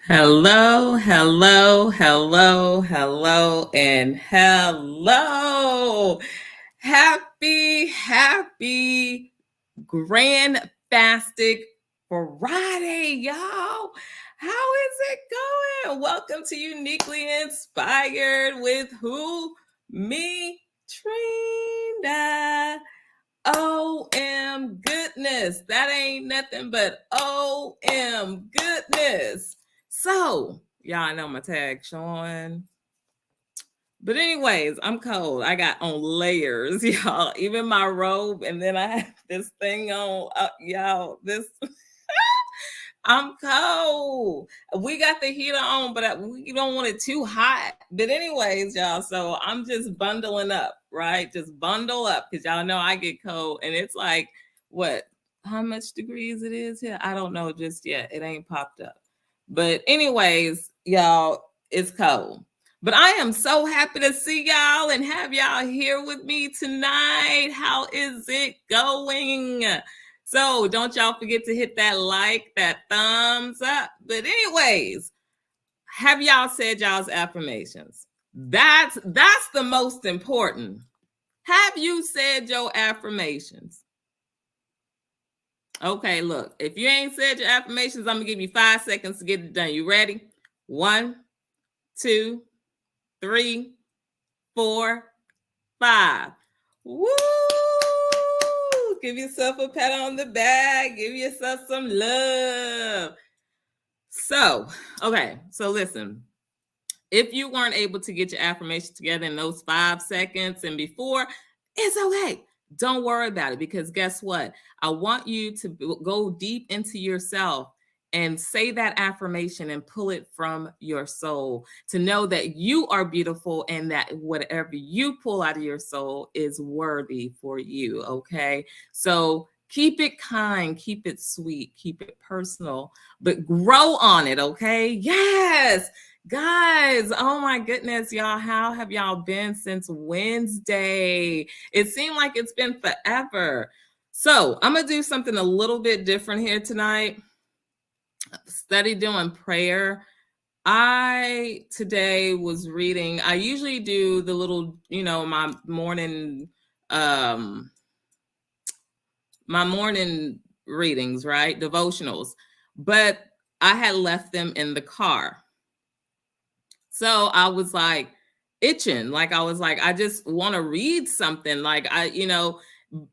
Hello, hello, hello, hello, and hello. Happy Grand-Fastic Friday, y'all. How is it going? Welcome to Uniquely Inspired with who? Me, Trina. Goodness. That ain't nothing but goodness. So, y'all know my tag showing. But anyways, I'm cold. I got on layers, y'all. Even my robe, and then I have this thing on. Y'all, this I'm cold. We got the heater on, but we don't want it too hot. But anyways, y'all, so I'm just bundling up, right? Just bundle up because y'all know I get cold, and it's like what? How much degrees it is here? I don't know just yet. It ain't popped up. But anyways, y'all, it's cold. But I am so happy to see y'all and have y'all here with me tonight. How is it going? So don't y'all forget to hit that like, that thumbs up. But anyways, have y'all said y'all's affirmations? That's the most important. Have you said your affirmations? Okay, look, if you ain't said your affirmations, I'm gonna give you 5 seconds to get it done. You ready? 1, 2, 3, 4, 5. Woo! Give yourself a pat on the back. Give yourself some love. So listen. If you weren't able to get your affirmation together in those 5 seconds and before, it's okay. Don't worry about it because guess what? I want you to go deep into yourself and say that affirmation and pull it from your soul to know that you are beautiful and that whatever you pull out of your soul is worthy for you. Okay. So keep it kind, keep it sweet, keep it personal, but grow on it. Okay. Yes. Guys, oh my goodness, y'all, how have y'all been since Wednesday? It seemed like it's been forever. So, I'm going to do something a little bit different here tonight. Study doing prayer. I today was reading. I usually do the little, my morning readings, right? Devotionals. But I had left them in the car. So I was like itching. Like I was like, I just want to read something.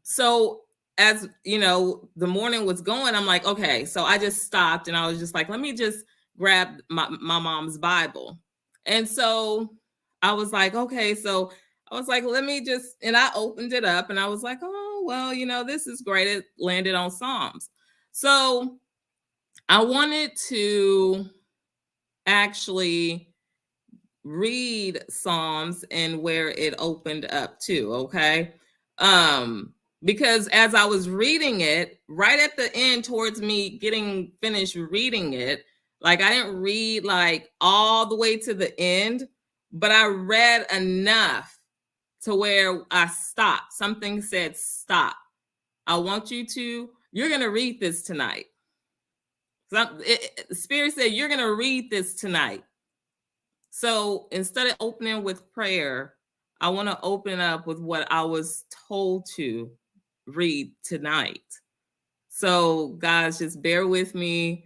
So as the morning was going, I'm like, okay. So I just stopped and I was just like, let me just grab my mom's Bible. And so I was like, okay, so I was like, let me just, and I opened it up and I was like, oh, well, this is great. It landed on Psalms. So I wanted to actually read Psalms and where it opened up to, okay? Because as I was reading it, right at the end towards me getting finished reading it, like I didn't read like all the way to the end, but I read enough to where I stopped. Something said stop. You're going to read this tonight. The Spirit said, you're going to read this tonight. So instead of opening with prayer, I want to open up with what I was told to read tonight. So, guys, just bear with me.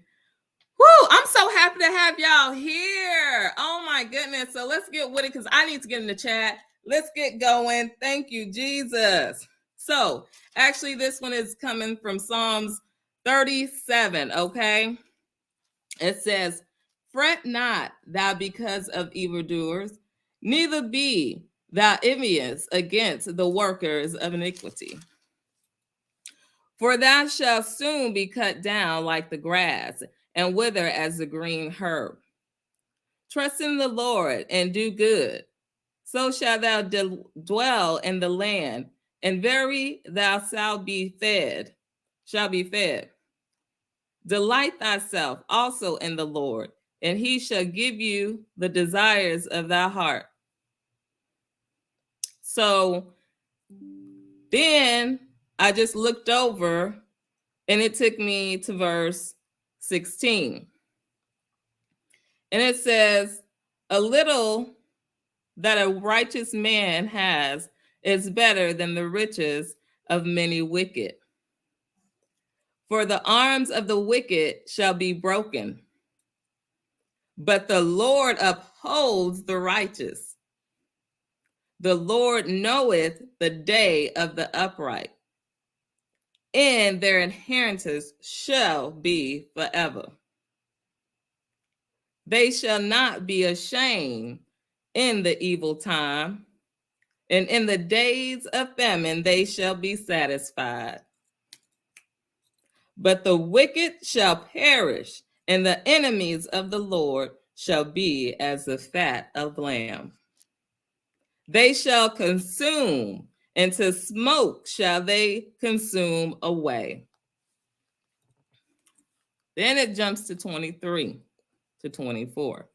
Woo! I'm so happy to have y'all here. Oh my goodness. So let's get with it because I need to get in the chat. Let's get going. Thank you, Jesus. So actually, this one is coming from Psalms 37. Okay. It says, fret not thou because of evildoers, neither be thou envious against the workers of iniquity. For thou shalt soon be cut down like the grass, and wither as the green herb. Trust in the Lord and do good, so shalt thou dwell in the land, and verily thou shalt be fed. Delight thyself also in the Lord, and he shall give you the desires of thy heart. So then I just looked over and it took me to verse 16. And it says, a little that a righteous man has is better than the riches of many wicked. For the arms of the wicked shall be broken, but the Lord upholds the righteous. The Lord knoweth the day of the upright, and their inheritance shall be forever. They shall not be ashamed in the evil time, and in the days of famine they shall be satisfied. But the wicked shall perish, and the enemies of the Lord shall be as the fat of lamb. They shall consume, and to smoke shall they consume away. Then it jumps to 23 to 24.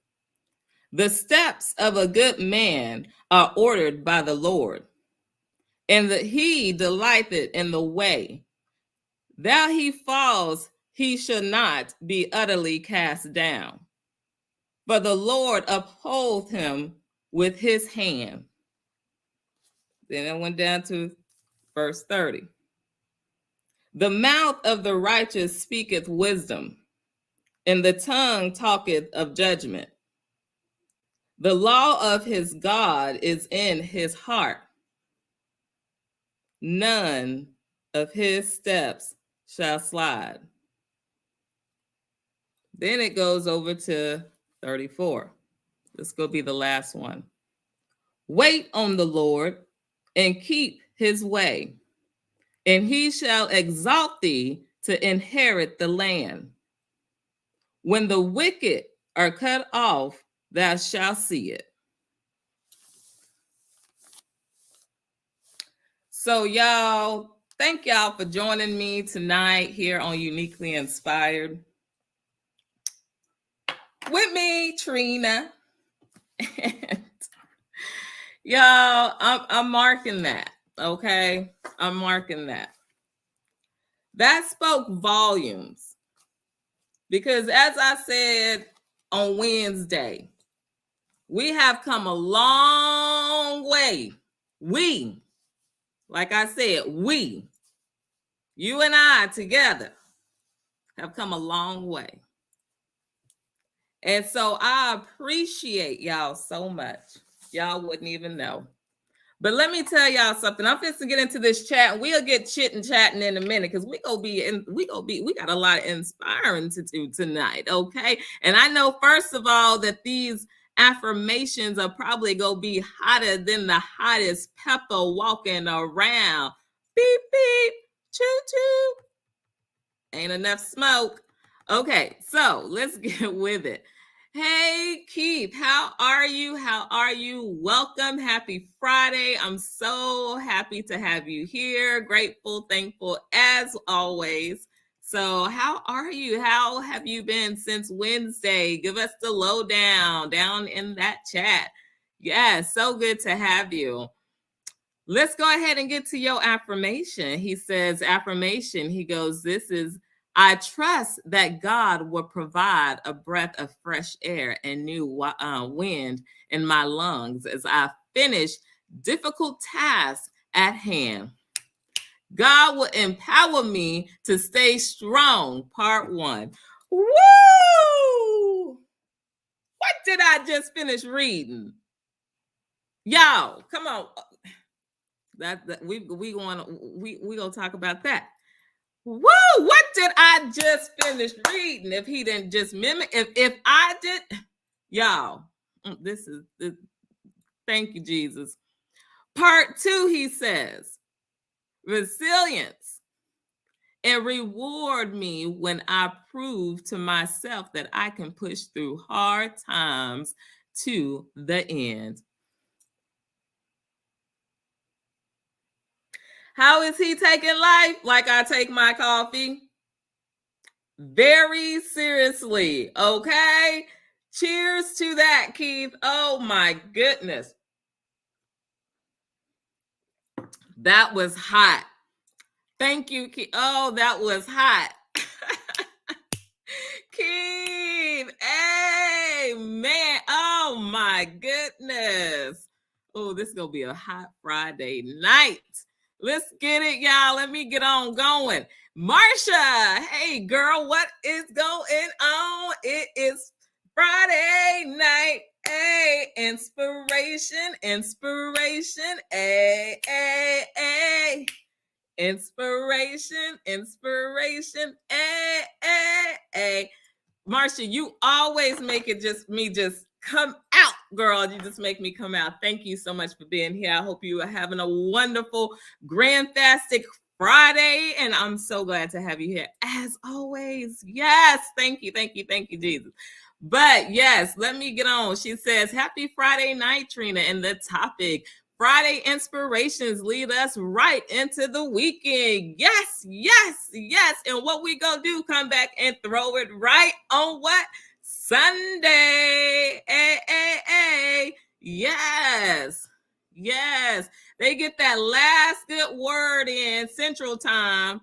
The steps of a good man are ordered by the Lord, and that he delighteth in the way. Thou he falls, he shall not be utterly cast down. For the Lord upholds him with his hand. Then I went down to verse 30. The mouth of the righteous speaketh wisdom, and the tongue talketh of judgment. The law of his God is in his heart. None of his steps shall slide. Then it goes over to 34. This will be the last one. Wait on the Lord and keep his way, and he shall exalt thee to inherit the land. When the wicked are cut off, thou shalt see it. So y'all, thank y'all for joining me tonight here on Uniquely Inspired. With me, Trina. Y'all, I'm marking that, okay? I'm marking that. That spoke volumes. Because as I said on Wednesday, we have come a long way. We, like I said, we, you and I together have come a long way. And so I appreciate y'all so much. Y'all wouldn't even know. But let me tell y'all something. I'm fixing to get into this chat. We'll get chatting in a minute because we got a lot of inspiring to do tonight, okay? And I know, first of all, that these affirmations are probably gonna be hotter than the hottest pepper walking around. Beep, beep, choo, choo. Ain't enough smoke. Okay, so let's get with it. Hey, Keith, how are you? How are you? Welcome. Happy Friday. I'm so happy to have you here. Grateful, thankful as always. So how are you? How have you been since Wednesday? Give us the lowdown down in that chat. Yeah, so good to have you. Let's go ahead and get to your affirmation. He says, affirmation, he goes, this is, I trust that God will provide a breath of fresh air and new wind in my lungs as I finish difficult tasks at hand. God will empower me to stay strong. Part 1. Woo! What did I just finish reading? Y'all, come on. We gonna talk about that. Woo! What did I just finish reading? If he didn't just mimic, if I did, y'all, this is thank you, Jesus. Part 2, he says, resilience, and reward me when I prove to myself that I can push through hard times to the end. How is he taking life? Like I take my coffee? Very seriously, okay? Cheers to that, Keith. Oh my goodness. That was hot. Thank you, Keith. Oh, that was hot. Keith, amen. my goodness. Oh, this is going to be a hot Friday night. Let's get it, y'all. Let me get on going. Marsha, hey, girl, what is going on? It is Friday night. Hey, inspiration, hey, hey, hey. Inspiration, hey, hey, hey. Marsha, you always make it just come out, girl. You just make me come out. Thank you so much for being here. I hope you are having a wonderful Grand-Fastic Friday, and I'm so glad to have you here as always. Yes, thank you, Jesus. But yes, let me get on. She says, happy Friday night, Trina, and the topic, Friday inspirations lead us right into the weekend. Yes. And what we gonna do, come back and throw it right on what? Sunday. Hey. Yes. They get that last good word in Central Time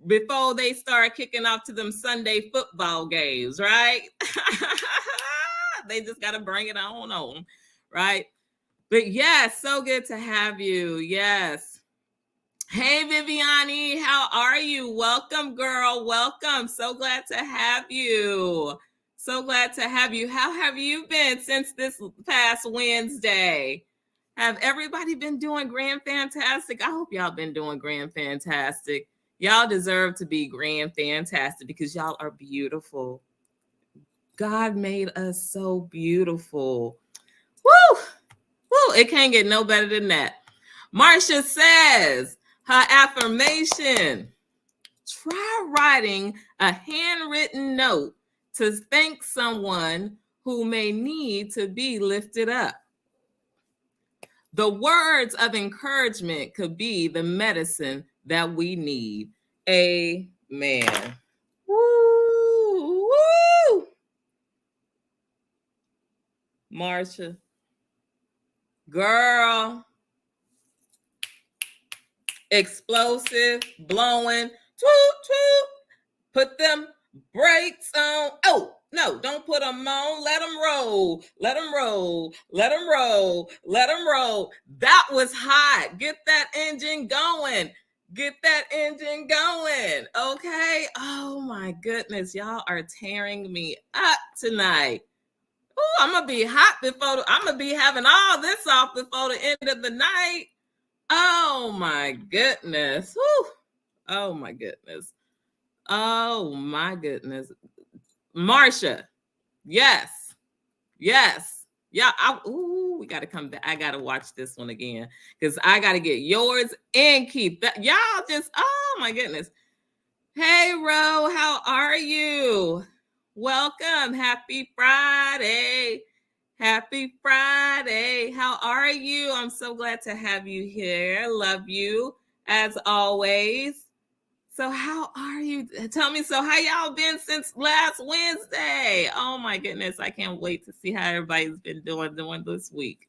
before they start kicking off to them Sunday football games, right? They just got to bring it on, right? But yes, so good to have you. Yes. Hey, Viviani, how are you? Welcome, girl. Welcome. So glad to have you. How have you been since this past Wednesday? Have everybody been doing Grand-Fantastic? I hope y'all been doing Grand-Fantastic. Y'all deserve to be Grand-Fantastic because y'all are beautiful. God made us so beautiful. Woo! It can't get no better than that. Marsha says her affirmation: try writing a handwritten note to thank someone who may need to be lifted up. The words of encouragement could be the medicine that we need. Amen. Woo! Marsha, girl, explosive, blowing, toot, put them brakes on. Oh, no, don't put them on. Let them roll. That was hot. Get that engine going. Okay. Oh my goodness. Y'all are tearing me up tonight. Oh, I'm going to be hot I'm going to be having all this off before the end of the night. Oh my goodness. Whew. Oh my goodness. Marsha. Yes. Yeah. We got to come back. I got to watch this one again because I got to get yours and keep that. Y'all just, oh my goodness. Hey, Ro, how are you? Welcome. Happy Friday. How are you? I'm so glad to have you here. Love you as always. So how are you? Tell me, so how y'all been since last Wednesday? Oh my goodness, I can't wait to see how everybody's been doing this week.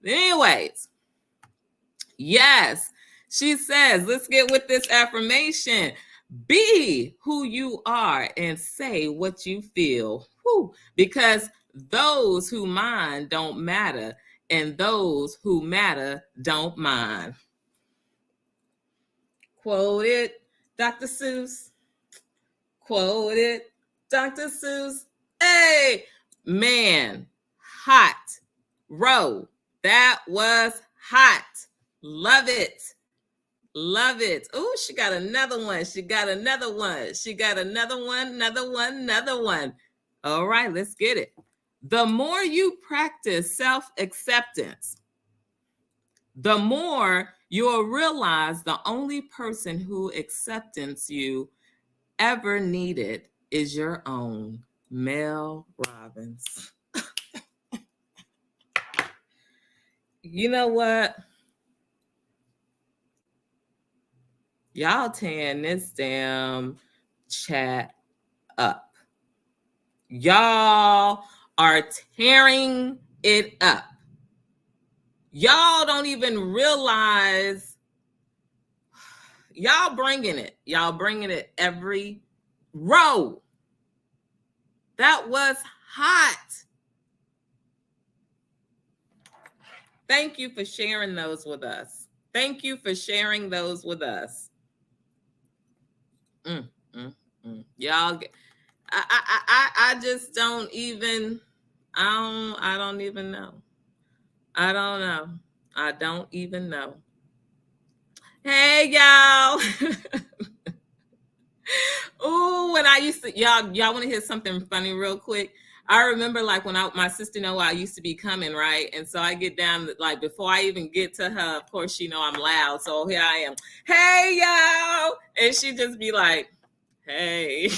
Anyways, yes, she says, let's get with this affirmation. Be who you are and say what you feel. Because those who mind don't matter, and those who matter don't mind. Quoted Dr. Seuss. Hey, man, hot. Row. That was hot. Love it. Oh, she got another one. All right, let's get it. The more you practice self-acceptance, the more you'll realize the only person who acceptance you ever needed is your own. Mel Robbins. You know what? Y'all tearing this damn chat up. Y'all are tearing it up. Y'all don't even realize. Y'all bringing it every row. That was hot. Thank you for sharing those with us. Thank you for sharing those with us. Mm, mm, Y'all, I just don't even. I don't even know. I don't know. I don't even know. Hey, y'all. Oh, when I used to, y'all want to hear something funny real quick? I remember like when my sister know I used to be coming, right? And so I get down, like before I even get to her, of course, she know I'm loud. So here I am. Hey, y'all. And she just be like, hey.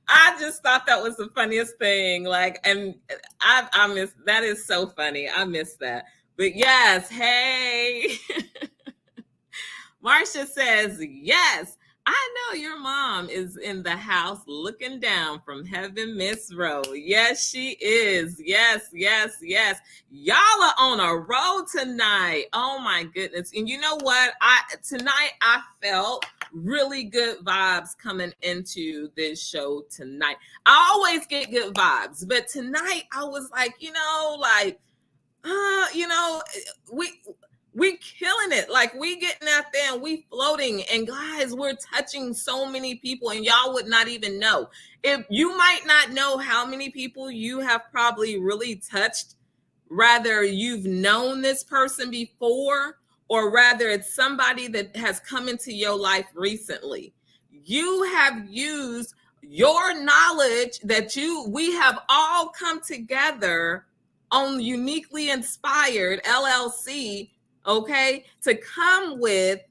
I just thought that was the funniest thing. Like, and I miss, that is so funny. I miss that. But yes, hey. Marcia says, yes, I know your mom is in the house looking down from heaven, Miss Rowe. Yes, she is. Yes, yes, yes. Y'all are on a roll tonight. Oh my goodness. And you know what? Tonight I felt really good vibes coming into this show tonight. I always get good vibes, but tonight I was like, we killing it. Like we getting out there and we floating, and guys, we're touching so many people, and y'all would not even know. If you might not know how many people you have probably really touched, rather you've known this person before, or rather it's somebody that has come into your life recently. You have used your knowledge that we have all come together on Uniquely Inspired LLC, okay, to come with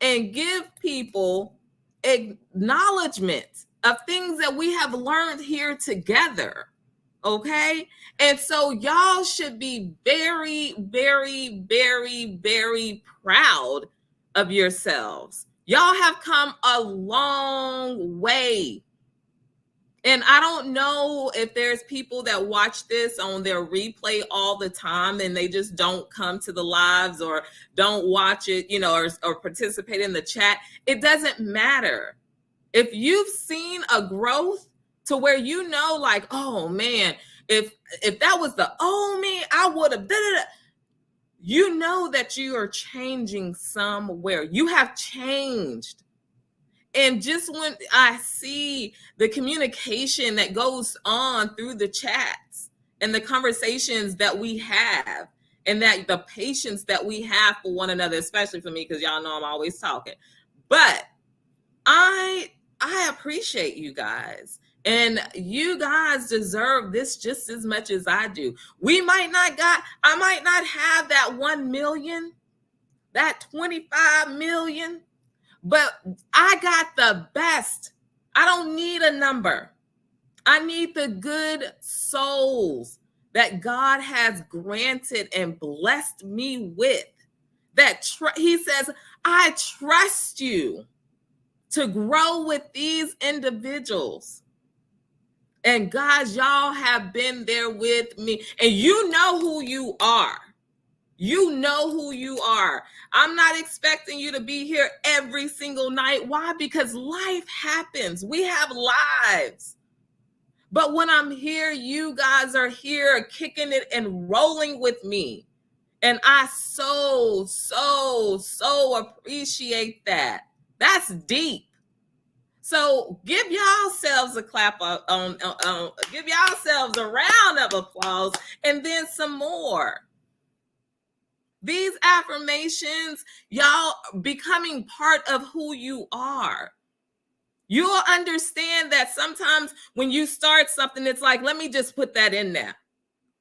and give people acknowledgement of things that we have learned here together. Okay. And so y'all should be very, very, very, very proud of yourselves. Y'all have come a long way. And I don't know if there's people that watch this on their replay all the time and they just don't come to the lives or don't watch it, or participate in the chat. It doesn't matter. If you've seen a growth to where like, oh man, if that was the old me, I would have done it. You know that you are changing somewhere. You have changed. And just when I see the communication that goes on through the chats and the conversations that we have, and that the patience that we have for one another, especially for me, because y'all know I'm always talking. But I appreciate you guys. And you guys deserve this just as much as I do. I might not have that 1 million, that 25 million, but I got the best. I don't need a number. I need the good souls that God has granted and blessed me with. He says, I trust you to grow with these individuals. And guys, y'all have been there with me. And you know who you are. You know who you are. I'm not expecting you to be here every single night. Why? Because life happens. We have lives. But when I'm here, you guys are here kicking it and rolling with me. And I so, so, so appreciate that. That's deep. So give yourselves a clap give yourselves a round of applause, and then some more. These affirmations, y'all becoming part of who you are. You'll understand that sometimes when you start something, it's like, let me just put that in there.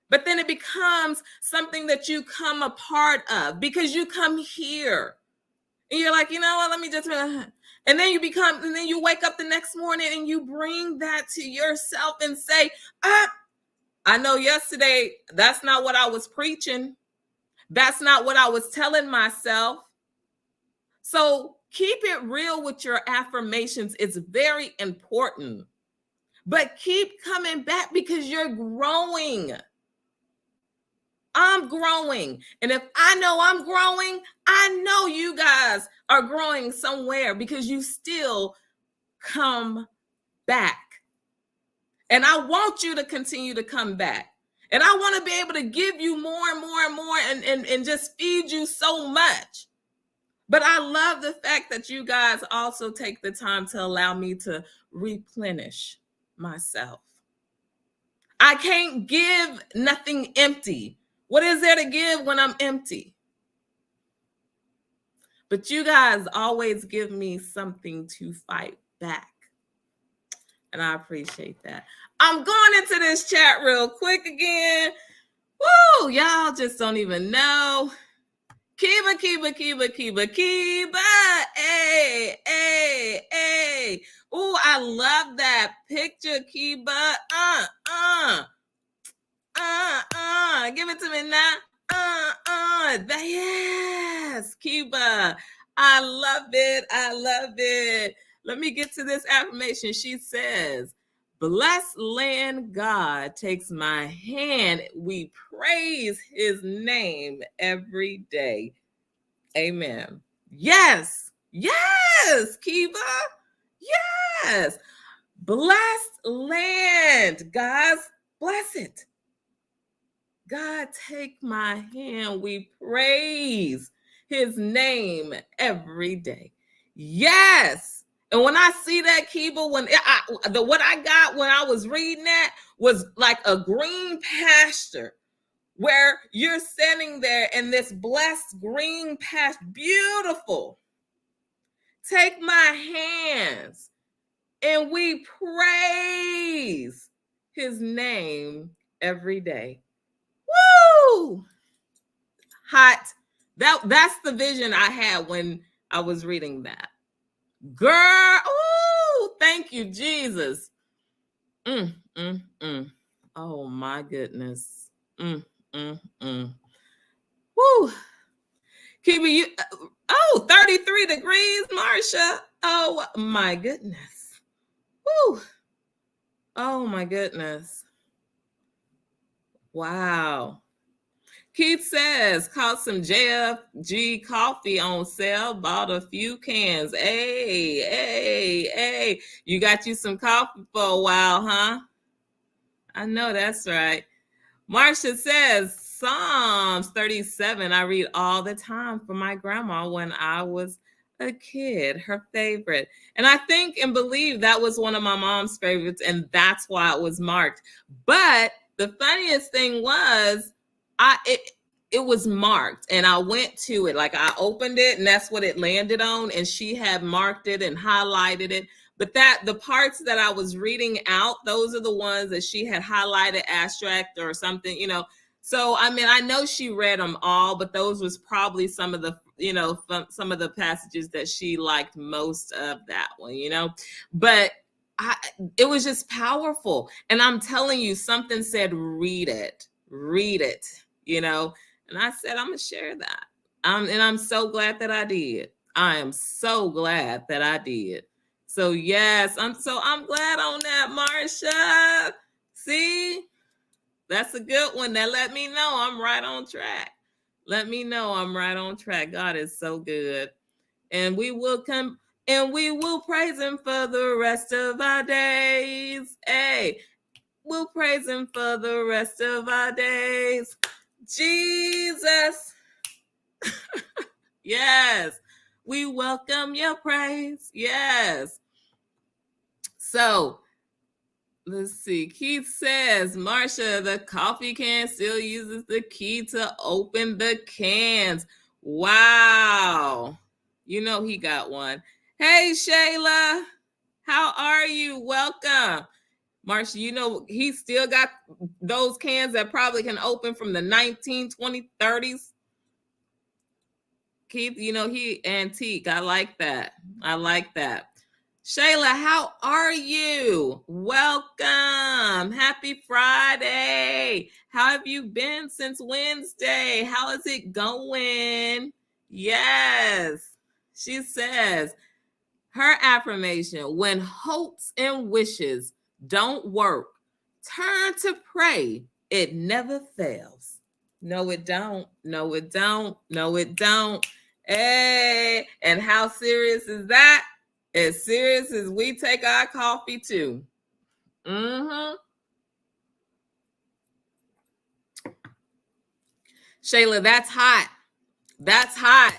But then it becomes something that you come a part of because you come here. And you're like, you know what, let me just, and then you wake up the next morning and you bring that to yourself and say, I know yesterday, that's not what I was preaching. That's not what I was telling myself. So keep it real with your affirmations. It's very important. But keep coming back because you're growing. I'm growing. And if I know I'm growing, I know you guys are growing somewhere because you still come back. And I want you to continue to come back. And I want to be able to give you more and more and more and just feed you so much. But I love the fact that you guys also take the time to allow me to replenish myself. I can't give nothing empty. What is there to give when I'm empty? But you guys always give me something to fight back. And I appreciate that. I'm going into this chat real quick again. Woo, y'all just don't even know. Kiba. Hey, hey, hey. Ooh, I love that picture, Kiba. Give it to me now. Yes, Kiba. I love it. Let me get to this affirmation. She says, blessed land God takes my hand. We praise his name every day. Amen. Yes, Kiba. Yes. Blessed land. Guys, bless it. God, take my hand. We praise his name every day. Yes. And when I see that, Kiba, what I got when I was reading that was like a green pasture where you're standing there in this blessed green pasture. Beautiful. Take my hands and we praise his name every day. Woo! Hot. That's the vision I had when I was reading that. Girl, ooh, thank you, Jesus. Oh my goodness. Woo. Kiba, you 33 degrees, Marsha. Oh my goodness. Woo. Oh my goodness. Wow. Keith says, caught some JFG coffee on sale, bought a few cans. Hey. You got you some coffee for a while, huh? I know that's right. Marcia says, Psalms 37, I read all the time for my grandma when I was a kid, her favorite. And I think and believe that was one of my mom's favorites, and that's why it was marked. But the funniest thing was, it was marked, and I went to it, like I opened it, and that's what it landed on, and she had marked it and highlighted it. But the parts that I was reading out, those are the ones that she had highlighted, asterisk or something, So, I mean, I know she read them all, but those was probably some of the, some of the passages that she liked most of that one, But it was just powerful. And I'm telling you, something said, read it, And I said, I'm going to share that. And I'm so glad that I did. I am so glad that I did. So yes, I'm glad on that, Marsha. See, that's a good one. That let me know I'm right on track. Let me know I'm right on track. God is so good. And we will come and we will praise him for the rest of our days. Hey, we'll praise him for the rest of our days. Jesus. Yes. We welcome your praise. Yes. So let's see. Keith says, Marsha, the coffee can still uses the key to open the cans. Wow. He got one. Hey, Shayla. How are you? Welcome. Marsha, he still got those cans that probably can open from the 19, 20, 30s. Keith, he antique. I like that. Shayla, how are you? Welcome. Happy Friday. How have you been since Wednesday? How is it going? Yes. She says, her affirmation, when hopes and wishes don't work, turn to pray. It never fails. No, it don't. No, it don't. No, it don't. Hey, and how serious is that? As serious as we take our coffee too. Shayla, that's hot. That's hot.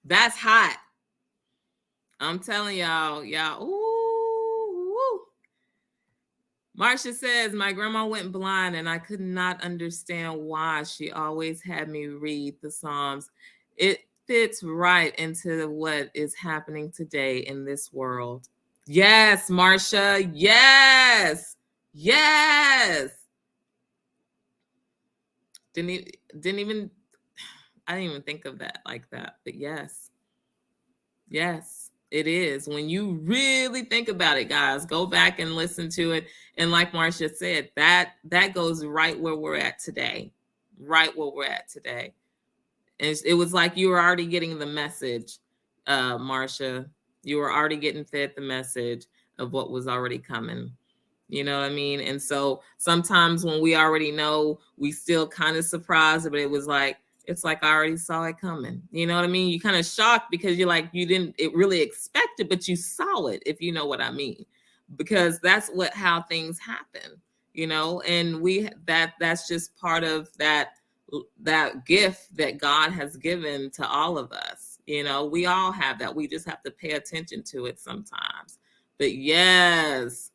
That's hot. I'm telling y'all, ooh. Marcia says, my grandma went blind and I could not understand why. She always had me read the Psalms. It fits right into what is happening today in this world. Yes, Marcia. Yes. Yes. Didn't even I didn't even think of that like that. But yes. Yes, it is. When you really think about it, guys, go back and listen to it. And like Marcia said, that goes right where we're at today. Right where we're at today. And it was like you were already getting the message, Marcia. You were already getting fed the message of what was already coming. You know what I mean? And so sometimes when we already know, we still kind of surprised, but it's like I already saw it coming. You know what I mean? You kind of shocked because you're like, you didn't really expect it, but you saw it, if you know what I mean. Because that's how things happen, and that's just part of that gift that God has given to all of us. We all have that. We just have to pay attention to it sometimes. But yes.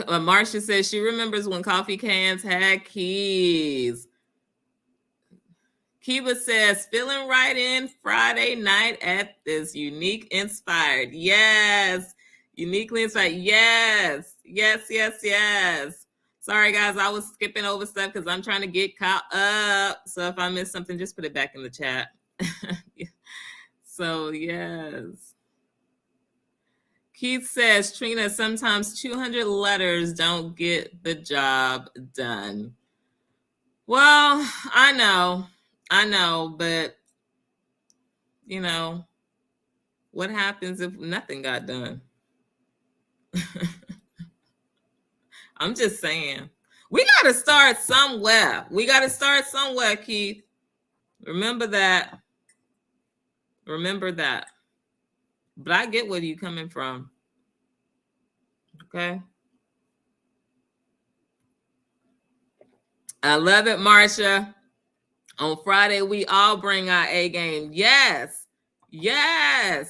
Marcia says she remembers when coffee cans had keys. Kiba says, feeling right in Friday night at this unique inspired. Yes. Uniquely inspired. Yes. Sorry, guys. I was skipping over stuff because I'm trying to get caught up. So if I missed something, just put it back in the chat. So, yes. Keith says, Trina, sometimes 200 letters don't get the job done. Well, I know, but what happens if nothing got done? I'm just saying. We got to start somewhere. Keith. Remember that. But I get where you're coming from. Okay. I love it, Marcia. On Friday, we all bring our A game. Yes. Y'all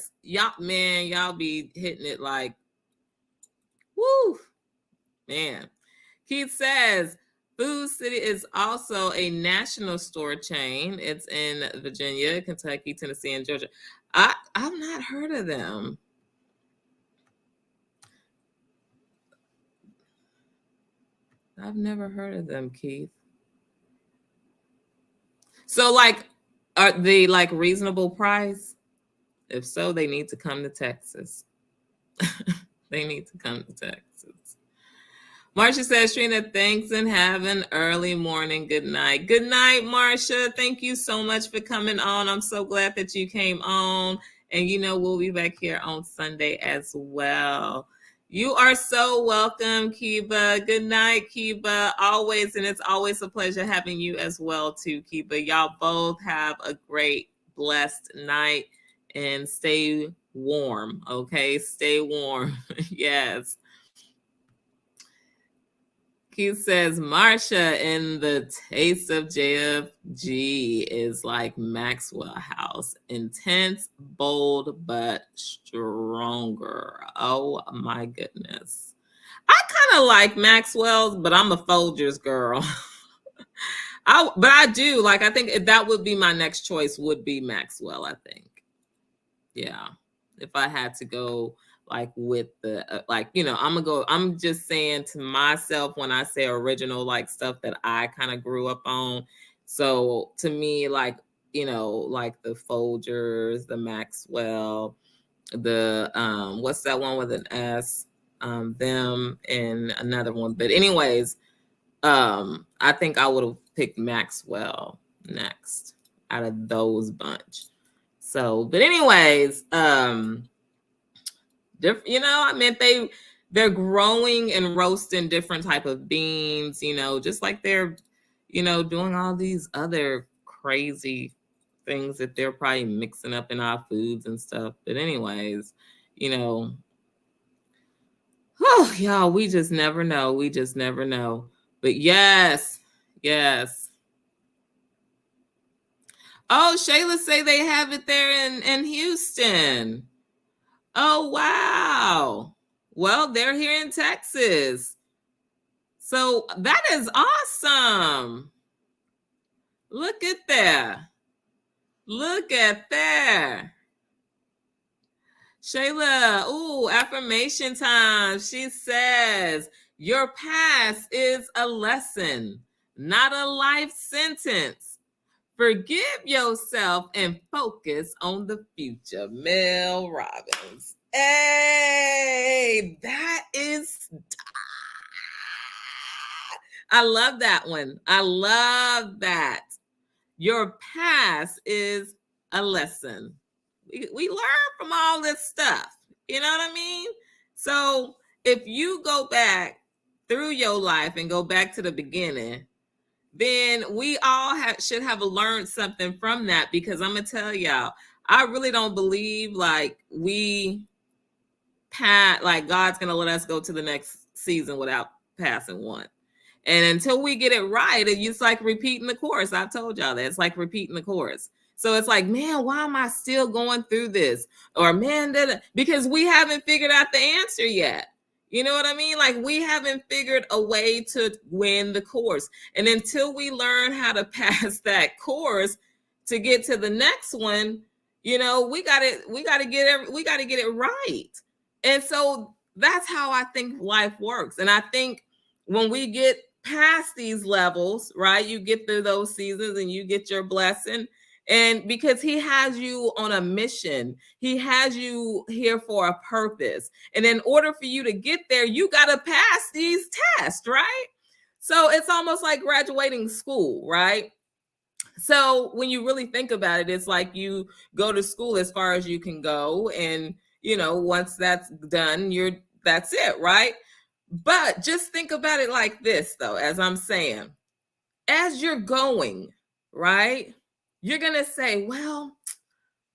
be hitting it like, woo, man. Keith says, Food City is also a national store chain. It's in Virginia, Kentucky, Tennessee, and Georgia. I've not heard of them. I've never heard of them, Keith. So, are they reasonable price? If so, they need to come to Texas. Marcia says, Trina, thanks and have an early morning. Good night. Good night, Marcia. Thank you so much for coming on. I'm so glad that you came on. And we'll be back here on Sunday as well. You are so welcome, Kiba. Good night, Kiba. Always, and it's always a pleasure having you as well, too, Kiba. Y'all both have a great, blessed night and stay warm, okay? Stay warm. Yes. Keith says, Marcia in the taste of JFG is like Maxwell House. Intense, bold, but stronger. Oh my goodness. I kind of like Maxwell's, but I'm a Folgers girl. But I do. I think that would be my next choice would be Maxwell, I think. Yeah. If I had to go with the I'm just saying to myself when I say original stuff that I kind of grew up on. So to me the Folgers, the Maxwell, the what's that one with an S, them, and another one. But anyways, I think I would have picked Maxwell next out of those bunch. So, but anyways, they're growing and roasting different type of beans, just like they're, doing all these other crazy things that they're probably mixing up in our foods and stuff. But anyways, Oh, y'all, we just never know. We just never know. But yes. Oh, Shayla say they have it there in Houston. Oh, wow. Well, they're here in Texas. So that is awesome. Look at that. Look at that. Shayla, ooh, affirmation time. She says, your past is a lesson, not a life sentence. Forgive yourself and focus on the future. Mel Robbins. Hey, that is, I love that one. I love that. Your past is a lesson. We learn from all this stuff. You know what I mean? So if you go back through your life and go back to the beginning, then we all should have learned something from that, because I'm gonna tell y'all, I really don't believe like God's gonna let us go to the next season without passing one. And until we get it right, it's like repeating the course. I've told y'all that. It's like repeating the course. So it's like, man, why am I still going through this? Or man, because we haven't figured out the answer yet. You know what I mean? Like we haven't figured a way to win the course. And until we learn how to pass that course to get to the next one, we gotta get it right. And so that's how I think life works. And I think when we get past these levels, right, you get through those seasons and you get your blessing. And because he has you on a mission, he has you here for a purpose. And in order for you to get there, you got to pass these tests, right? So it's almost like graduating school, right? So when you really think about it, it's like you go to school as far as you can go. And, once that's done, that's it, right? But just think about it like this, though, as I'm saying, as you're going, right, you're going to say, well,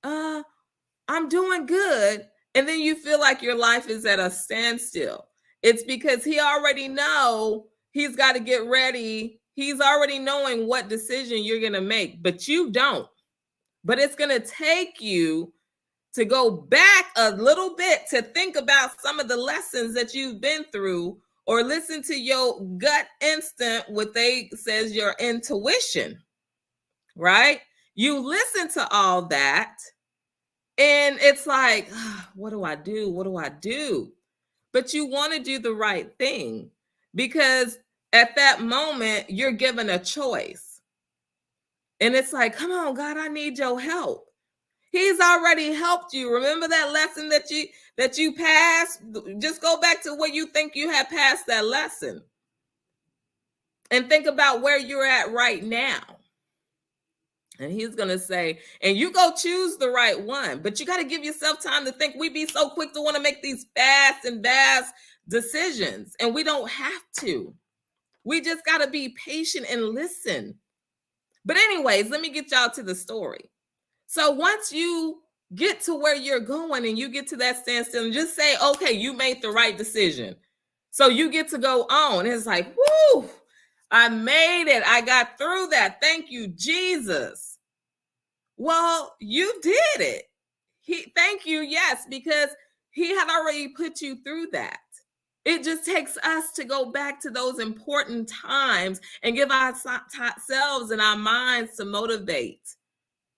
I'm doing good. And then you feel like your life is at a standstill. It's because he already know he's got to get ready. He's already knowing what decision you're going to make, but you don't. But it's going to take you to go back a little bit to think about some of the lessons that you've been through, or listen to your gut instinct, what they says your intuition, right? You listen to all that and it's like, what do I do? What do I do? But you want to do the right thing, because at that moment you're given a choice. And it's like, come on, God, I need your help. He's already helped you. Remember that lesson that you passed? Just go back to where you think you have passed that lesson. And think about where you're at right now. And he's going to say, and you go choose the right one. But you got to give yourself time to think. We be so quick to want to make these fast decisions. And we don't have to. We just got to be patient and listen. But anyways, let me get y'all to the story. So once you get to where you're going and you get to that standstill, and just say, okay, you made the right decision. So you get to go on. It's like, whoo, I made it. I got through that. Thank you, Jesus. Well, you did it. Thank you, yes, because he had already put you through that. It just takes us to go back to those important times and give ourselves and our minds to motivate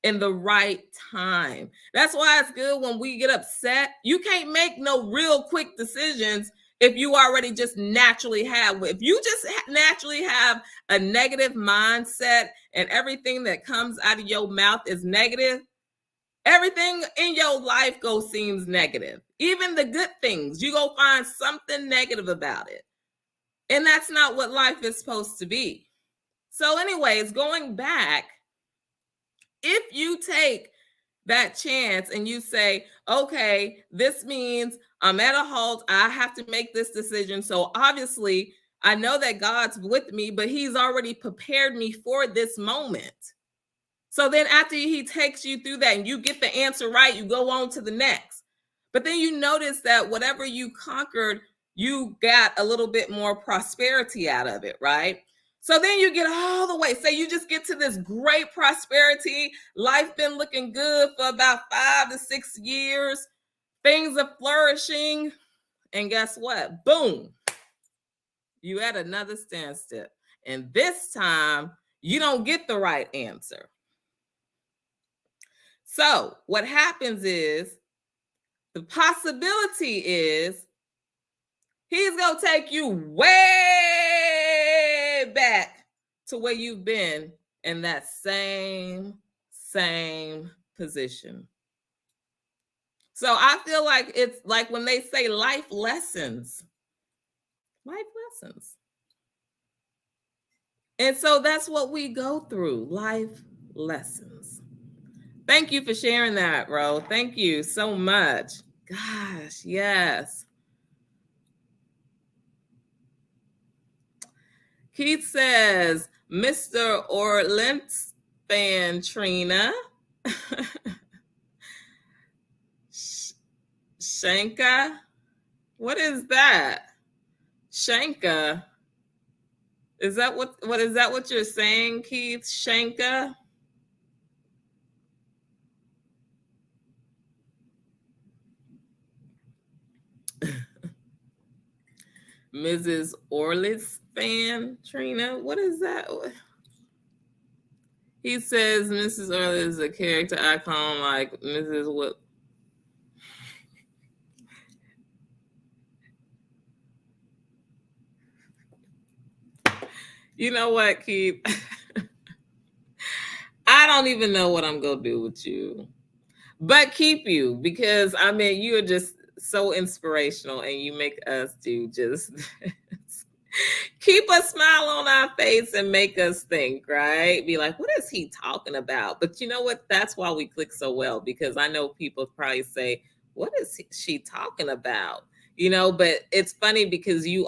in the right time. That's why it's good when we get upset. You can't make no real quick decisions if you already just naturally have. If you just naturally have a negative mindset and everything that comes out of your mouth is negative, everything in your life seems negative. Even the good things, you go find something negative about it. And that's not what life is supposed to be. So anyways, going back, if you take that chance and you say, okay, this means I'm at a halt. I have to make this decision. So obviously, I know that God's with me, but he's already prepared me for this moment. So then after he takes you through that and you get the answer right, you go on to the next. But then you notice that whatever you conquered you got a little bit more prosperity out of it, right? So then you get all the way. Say you just get to this great prosperity. Life been looking good for about 5 to 6 years. Things are flourishing. And guess what? Boom. You at another standstill. And this time, you don't get the right answer. So what happens is, the possibility is he's going to take you way back to where you've been in that same position. So I feel like it's like when they say life lessons. And so that's what we go through, life lessons. Thank you for sharing that, Ro. Thank you so much. Gosh, yes. Keith says, Mr. Orlentz fan, Trina. Shanka? What is that? Shanka? Is that what is that what you're saying, Keith? Shanka? Mrs. Orlitz fan, Trina. What is that? He says Mrs. Orlitz is a character icon like Mrs. What? You know what, Keith? I don't even know what I'm going to do with you. But keep you, because I mean, you are just so inspirational and you make us do just keep a smile on our face and make us think, right? Be like, what is he talking about? But you know what? That's why we click so well, because I know people probably say, what is she talking about? You know, but it's funny because you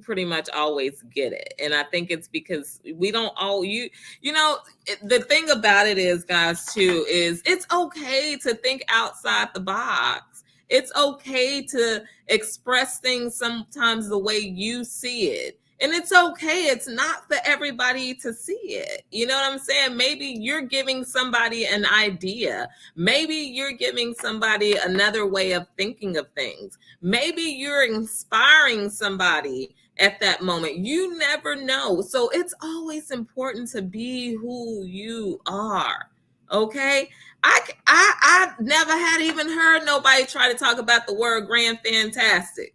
pretty much always get it. And I think it's because we don't all you know, the thing about it is, guys, too, is it's okay to think outside the box. It's okay to express things sometimes the way you see it. And it's okay. It's not for everybody to see it. You know what I'm saying? Maybe you're giving somebody an idea. Maybe you're giving somebody another way of thinking of things. Maybe you're inspiring somebody at that moment. You never know. So it's always important to be who you are. Okay? I never had even heard nobody try to talk about the word Grand-Fastic.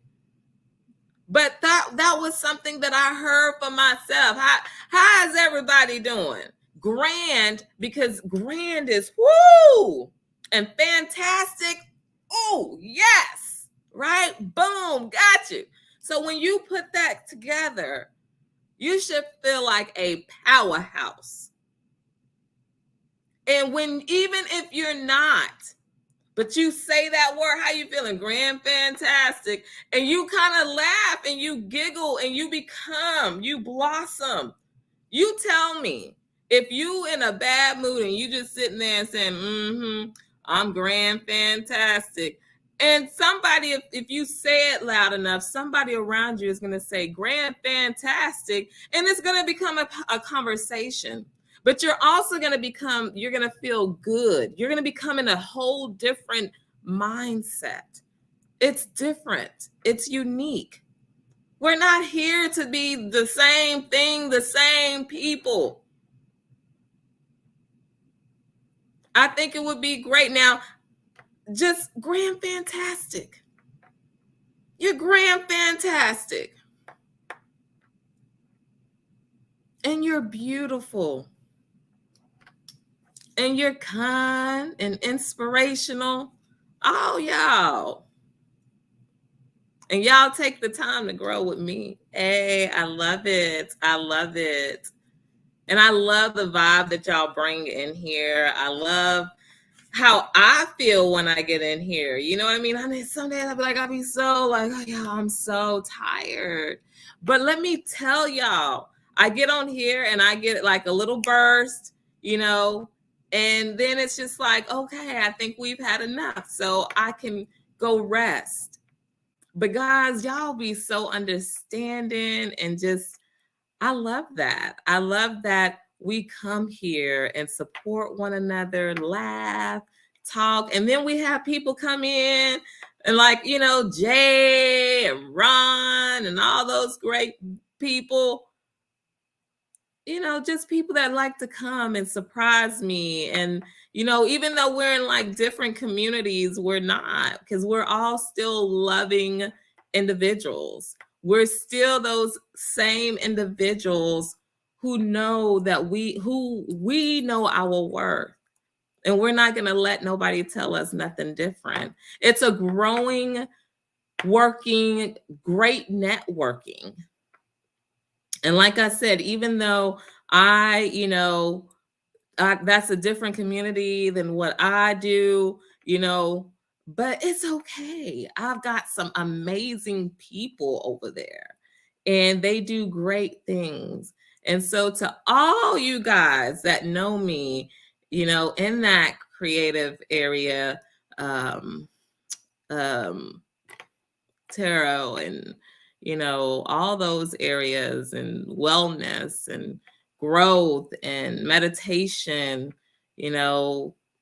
But that was something that I heard for myself. How is everybody doing? Grand, because grand is woo, and fantastic. Oh, yes. Right? Boom, got you. So when you put that together, you should feel like a powerhouse. And even if you're not, but you say that word, how you feeling? Grand-Fastic. And you kind of laugh and you giggle and you blossom. You tell me, if you in a bad mood and you just sitting there and saying, I'm Grand-Fastic. And somebody, if you say it loud enough, somebody around you is going to say Grand-Fastic, and it's going to become a conversation. But you're also going to you're going to feel good. You're going to become in a whole different mindset. It's different. It's unique. We're not here to be the same thing, the same people. I think it would be great. Now, just Grand-Fastic. You're Grand-Fastic. And you're beautiful. And you're kind and inspirational. Oh, y'all. And y'all take the time to grow with me. Hey, I love it. I love it. And I love the vibe that y'all bring in here. I love how I feel when I get in here. You know what I mean? I mean, some days I'll be like, oh, yeah, I'm so tired. But let me tell y'all, I get on here and I get like a little burst, you know, and then it's just like, okay, I think we've had enough. So I can go rest. But guys, y'all be so understanding and just, I love that. I love that we come here and support one another, laugh, talk, and then we have people come in and like, Jay and Ron and all those great people, just people that like to come and surprise me. And, even though we're in like different communities, we're not, because we're all still loving individuals. We're still those same individuals who know that we know our worth. And we're not going to let nobody tell us nothing different. It's a growing, working, great networking. And like I said, even though that's a different community than what I do, but it's okay. I've got some amazing people over there and they do great things. And so to all you guys that know me, in that creative area, tarot and all those areas, and wellness and growth and meditation,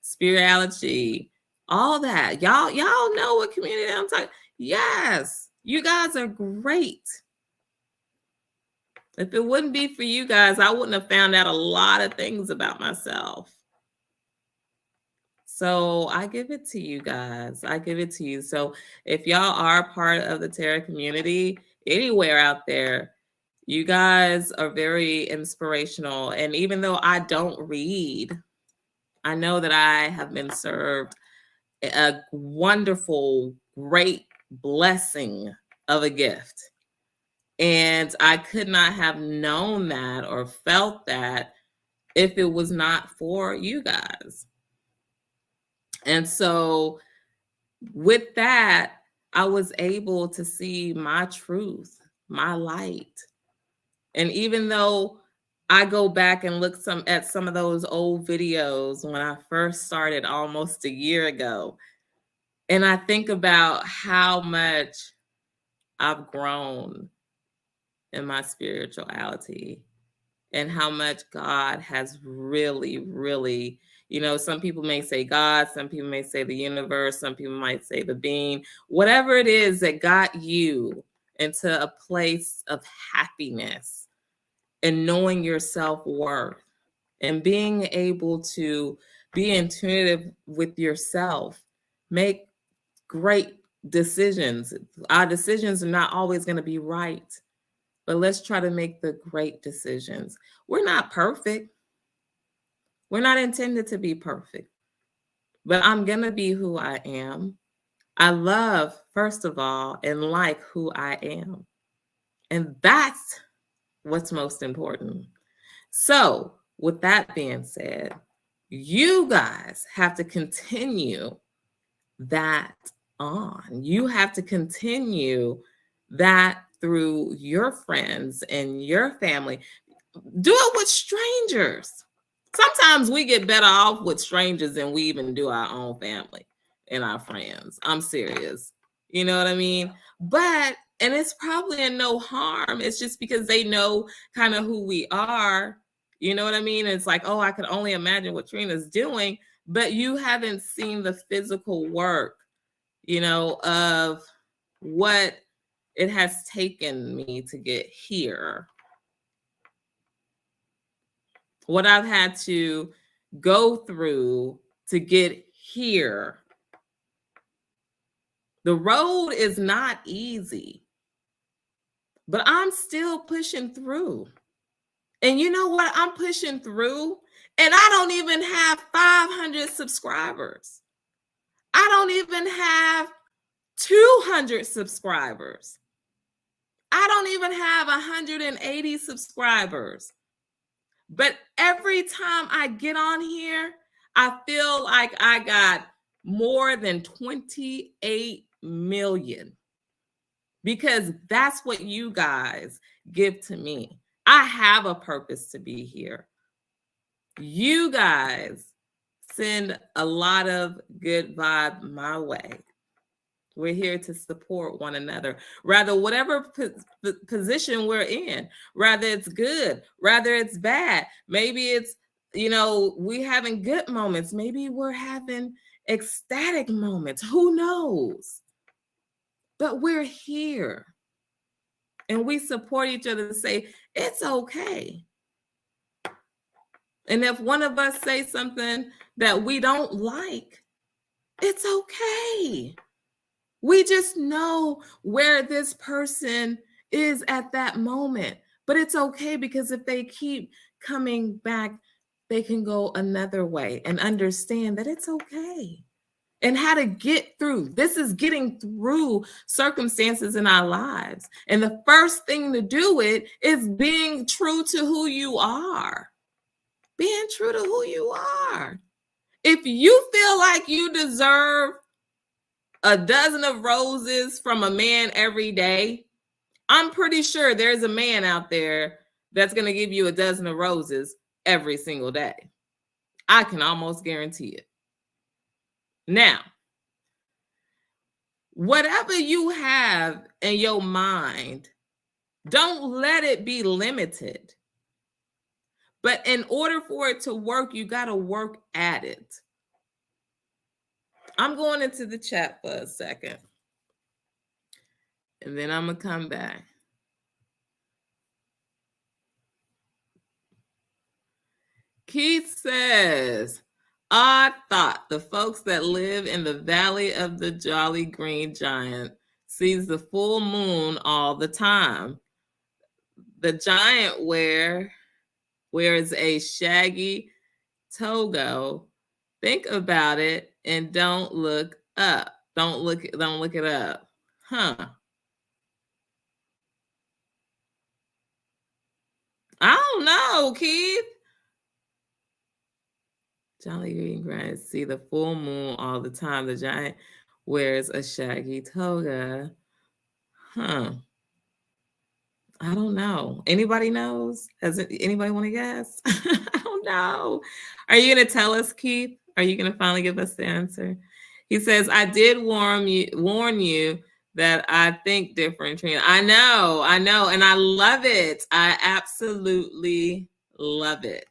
spirituality, all that. Y'all know what community I'm talking. Yes, you guys are great. If it wouldn't be for you guys, I wouldn't have found out a lot of things about myself. So I give it to you guys. I give it to you. So if y'all are part of the tarot community anywhere out there, you guys are very inspirational. And even though I don't read, I know that I have been served a wonderful, great blessing of a gift. And I could not have known that or felt that if it was not for you guys. And so with that, I was able to see my truth, my light. And even though I go back and look at some of those old videos when I first started almost a year ago, and I think about how much I've grown in my spirituality and how much God has really, really, some people may say God, some people may say the universe, some people might say the being, whatever it is that got you into a place of happiness and knowing your self-worth and being able to be intuitive with yourself, make great decisions. Our decisions are not always going to be right, but let's try to make the great decisions. We're not perfect. We're not intended to be perfect, but I'm going to be who I am. I love, first of all, and like who I am. And that's what's most important. So with that being said, you guys have to continue that on. You have to continue that through your friends and your family. Do it with strangers. Sometimes we get better off with strangers than we even do our own family and our friends. I'm serious. You know what I mean? And it's probably in no harm. It's just because they know kind of who we are. You know what I mean? It's like, oh, I can only imagine what Trina's doing, but you haven't seen the physical work, of what it has taken me to get here. What I've had to go through to get here. The road is not easy, but I'm still pushing through. And you know what? I'm pushing through, and I don't even have 500 subscribers. I don't even have 200 subscribers. I don't even have 180 subscribers. But every time I get on here, I feel like I got more than 28 million, because that's what you guys give to me. I have a purpose to be here. You guys send a lot of good vibe my way. We're here to support one another. Rather, whatever position we're in, rather it's good, rather it's bad. Maybe it's, we having good moments. Maybe we're having ecstatic moments. Who knows? But we're here. And we support each other to say, it's okay. And if one of us say something that we don't like, it's okay. We just know where this person is at that moment. But it's okay, because if they keep coming back, they can go another way and understand that it's okay. And how to get through. This is getting through circumstances in our lives. And the first thing to do it is being true to who you are. Being true to who you are. If you feel like you deserve a dozen of roses from a man every day, I'm pretty sure there's a man out there that's going to give you a dozen of roses every single day. I can almost guarantee it. Now, whatever you have in your mind, don't let it be limited. But in order for it to work, you got to work at it. I'm going into the chat for a second, and then I'm going to come back. Keith says, I thought the folks that live in the Valley of the Jolly Green Giant sees the full moon all the time. The giant wears a shaggy toga. Think about it and don't look up. Don't look it up. Huh. I don't know, Keith. Jolly Green Giant see the full moon all the time. The giant wears a shaggy toga. Huh. I don't know. Anybody knows? Anybody want to guess? I don't know. Are you going to tell us, Keith? Are you going to finally give us the answer? He says, I did warn you that I think different, Trina. I know. And I love it. I absolutely love it.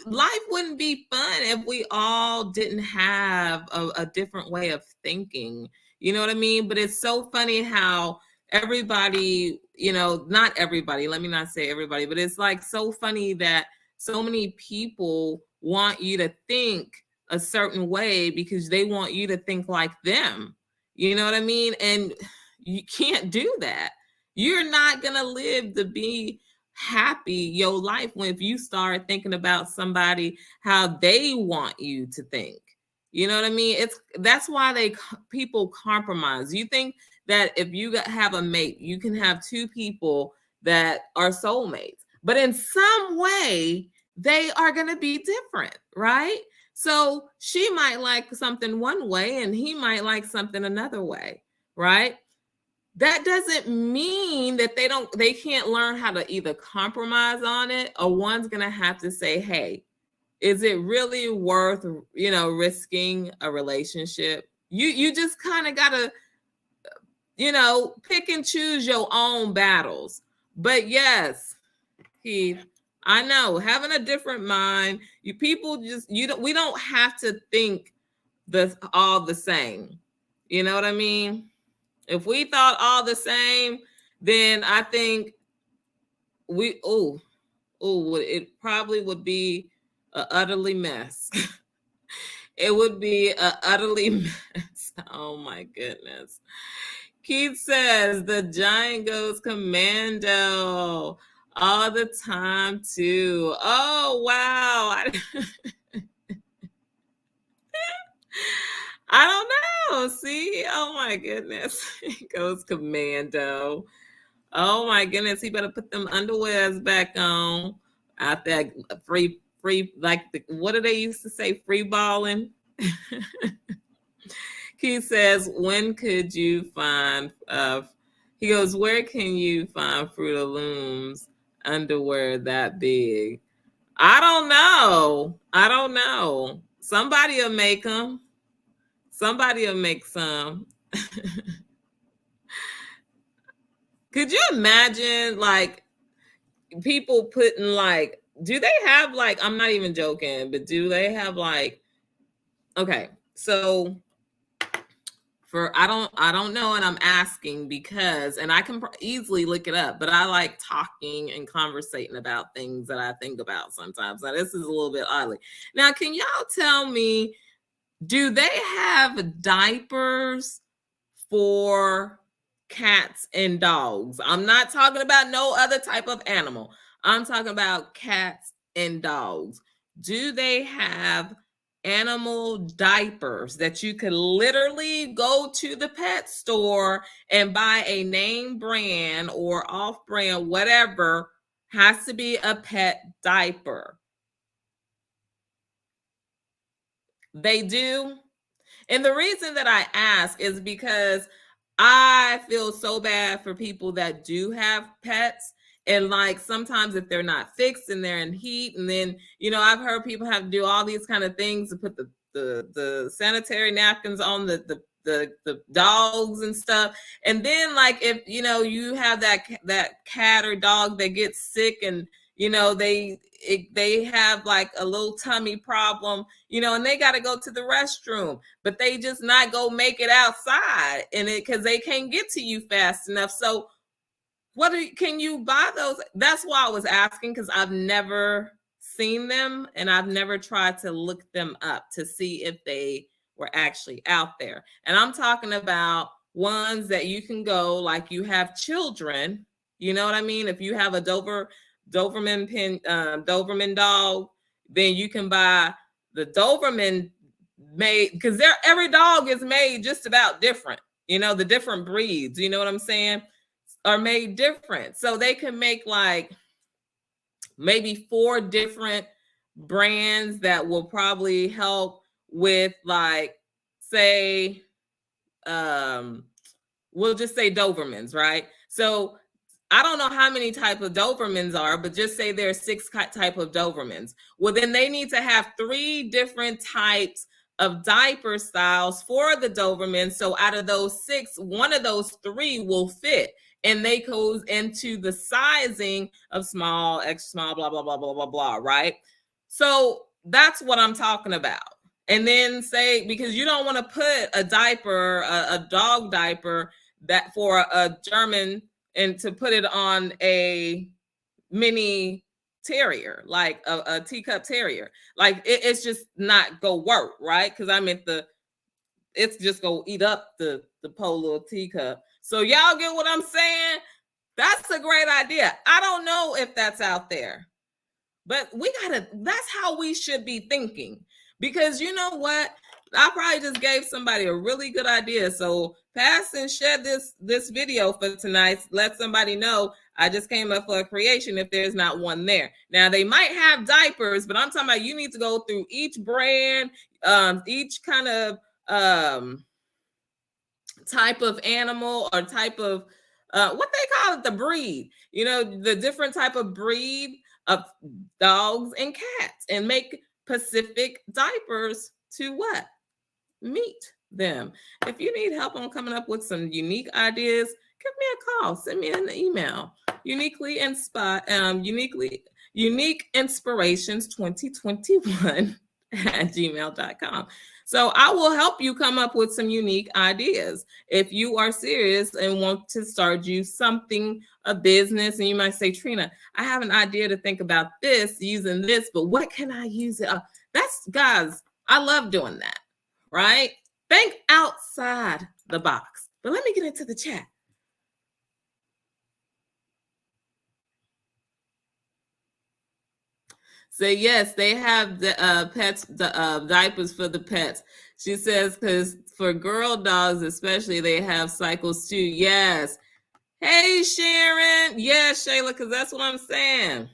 Life wouldn't be fun if we all didn't have a different way of thinking. You know what I mean? But it's so funny how everybody, not everybody, let me not say everybody, but it's like so funny that so many people want you to think a certain way because they want you to think like them. You know what I mean? And you can't do that. You're not going to live to be happy your life if you start thinking about somebody how they want you to think. You know what I mean? That's why people compromise. You think that if you have a mate, you can have two people that are soulmates, but in some way they are going to be different, right? So she might like something one way and he might like something another way, right? That doesn't mean that they can't learn how to either compromise on it, or one's going to have to say, hey, is it really worth, risking a relationship? You just kind of got to, pick and choose your own battles. But yes, Keith, I know, having a different mind, we don't have to think all the same. You know what I mean? If we thought all the same, then I think it probably would be an utterly mess. It would be an utterly mess. Oh my goodness. Keith says the giant goes commando all the time too. Oh wow. I don't know. See? Oh my goodness. He goes commando. Oh my goodness. He better put them underwears back on. Out there free, like what do they used to say? Free balling. He says, when could you find he goes, where can you find Fruit of Looms underwear that big? I don't know. Somebody will make them. Somebody will make some. Could you imagine, like, people putting, like, do they have, like, I'm not even joking, but do they have, like, okay, so I don't know, and I'm asking because, and I can easily look it up, but I like talking and conversating about things that I think about sometimes. Now, this is a little bit oddly. Now, can y'all tell me, do they have diapers for cats and dogs? I'm not talking about no other type of animal. I'm talking about cats and dogs. Do they have animal diapers that you could literally go to the pet store and buy a name brand or off brand, whatever, has to be a pet diaper? They do. And the reason that I ask is because I feel so bad for people that do have pets. And like sometimes if they're not fixed and they're in heat, and then, you know, I've heard people have to do all these kind of things to put the sanitary napkins on the dogs and stuff. And then like if, you know, you have that cat or dog that gets sick, and you know, they have like a little tummy problem, you know, and they got to go to the restroom, but they just not go make it outside, and it because they can't get to you fast enough. So can you buy those? That's why I was asking, because I've never seen them and I've never tried to look them up to see if they were actually out there. And I'm talking about ones that you can go, like you have children, you know what I mean? If you have a Doberman dog, then you can buy the Doberman made, because every dog is made just about different. You know, the different breeds, you know what I'm saying, are made different. So they can make like maybe 4 different brands that will probably help with, like, say, we'll just say Dobermans, right? So I don't know how many type of Dobermans are, but just say there's 6 type of Dobermans. Well, then they need to have 3 different types of diaper styles for the Doberman. So out of those 6, one of those 3 will fit. And they goes into the sizing of small, extra small, blah, blah, blah, blah, blah, blah, right? So that's what I'm talking about. And then say, because you don't want to put a diaper, a dog diaper that for a German, and to put it on a mini terrier, like a teacup terrier. Like it's just not go work, right? Because I meant it's just go eat up the poor little teacup. So y'all get what I'm saying? That's a great idea. I don't know if that's out there, but that's how we should be thinking. Because you know what? I probably just gave somebody a really good idea. So pass and share this video for tonight. Let somebody know I just came up for a creation if there's not one there. Now they might have diapers, but I'm talking about you need to go through each brand, each kind of type of animal or type of what they call it, the breed, you know, the different type of breed of dogs and cats, and make specific diapers to what meet them. If you need help on coming up with some unique ideas, give me a call, send me an email. Unique inspirations 2021 at gmail.com. So I will help you come up with some unique ideas. If you are serious and want to start something, a business, and you might say, Trina, I have an idea to think about this, using this, but what can I use it? Guys, I love doing that, right? Think outside the box. But let me get into the chat. So yes, they have the pets, the diapers for the pets. She says, because for girl dogs especially, they have cycles too. Yes. Hey, Sharon. Yes, Shayla, because that's what I'm saying.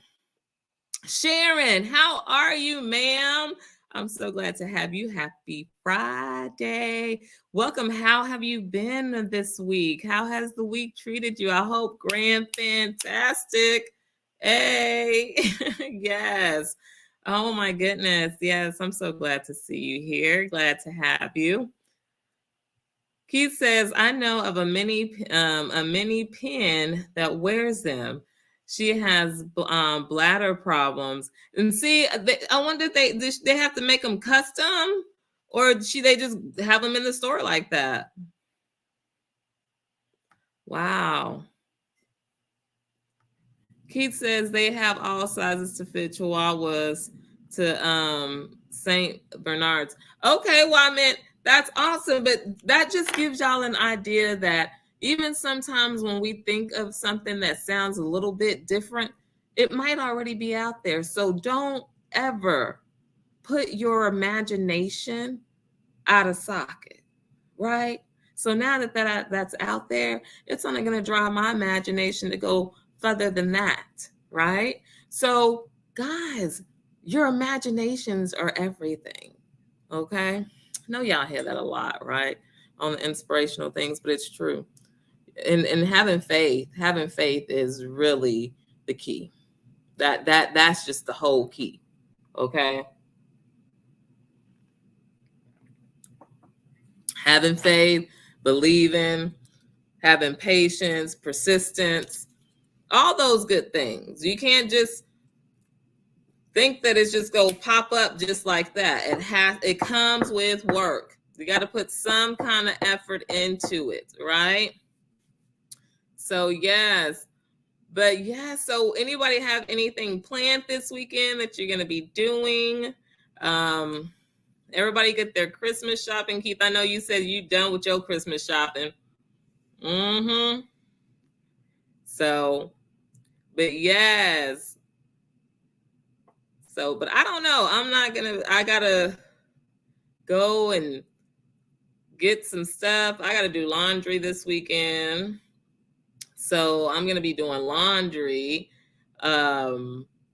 Sharon, how are you, ma'am? I'm so glad to have you. Happy Friday. Welcome. How have you been this week? How has the week treated you? I hope Grand-Fastic. Hey, yes. Oh my goodness. Yes, I'm so glad to see you here. Glad to have you. Keith says, I know of a mini pin that wears them. She has bladder problems. And see, I wonder if they have to make them custom, or they just have them in the store like that. Wow. Keith says they have all sizes to fit Chihuahuas to St. Bernards. Okay, well, I meant that's awesome, but that just gives y'all an idea that even sometimes when we think of something that sounds a little bit different, it might already be out there. So don't ever put your imagination out of socket, right? So now that that's out there, it's only going to drive my imagination to go further than that, right? So, guys, your imaginations are everything, okay? I know y'all hear that a lot, right? On the inspirational things, but it's true. And having faith is really the key. That's just the whole key, okay? Having faith, believing, having patience, persistence, all those good things. You can't just think that it's just go pop up just like that. It comes with work. You got to put some kind of effort into it, right? So yes. But yeah, so anybody have anything planned this weekend that you're going to be doing? Everybody get their Christmas shopping. Keith, I know you said you done with your Christmas shopping. Mm-hmm. So, but yes. So, but I don't know. I gotta go and get some stuff. I gotta do laundry this weekend. So I'm gonna be doing laundry. But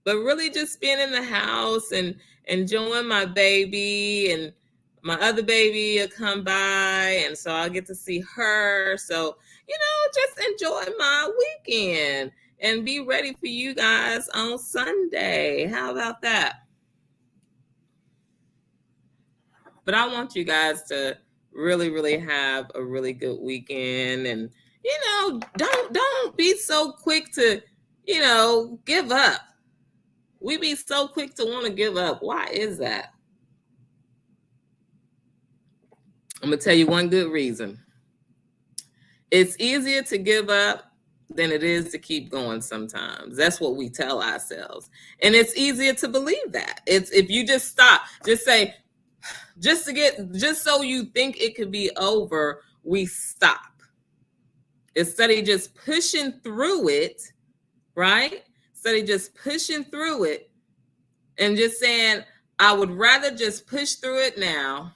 really just being in the house and enjoying my baby, and my other baby will come by, and so I'll get to see her. So, just enjoy my weekend and be ready for you guys on Sunday. How about that? But I want you guys to really, really have a really good weekend, and don't be so quick to give up. We be so quick to want to give up. Why is that? I'm gonna tell you one good reason. It's easier to give up than it is to keep going sometimes. That's what we tell ourselves. And it's easier to believe that. It's if you just stop, just say, just so you think it could be over, we stop. Instead of just pushing through it, right? Instead of just pushing through it and just saying, I would rather just push through it now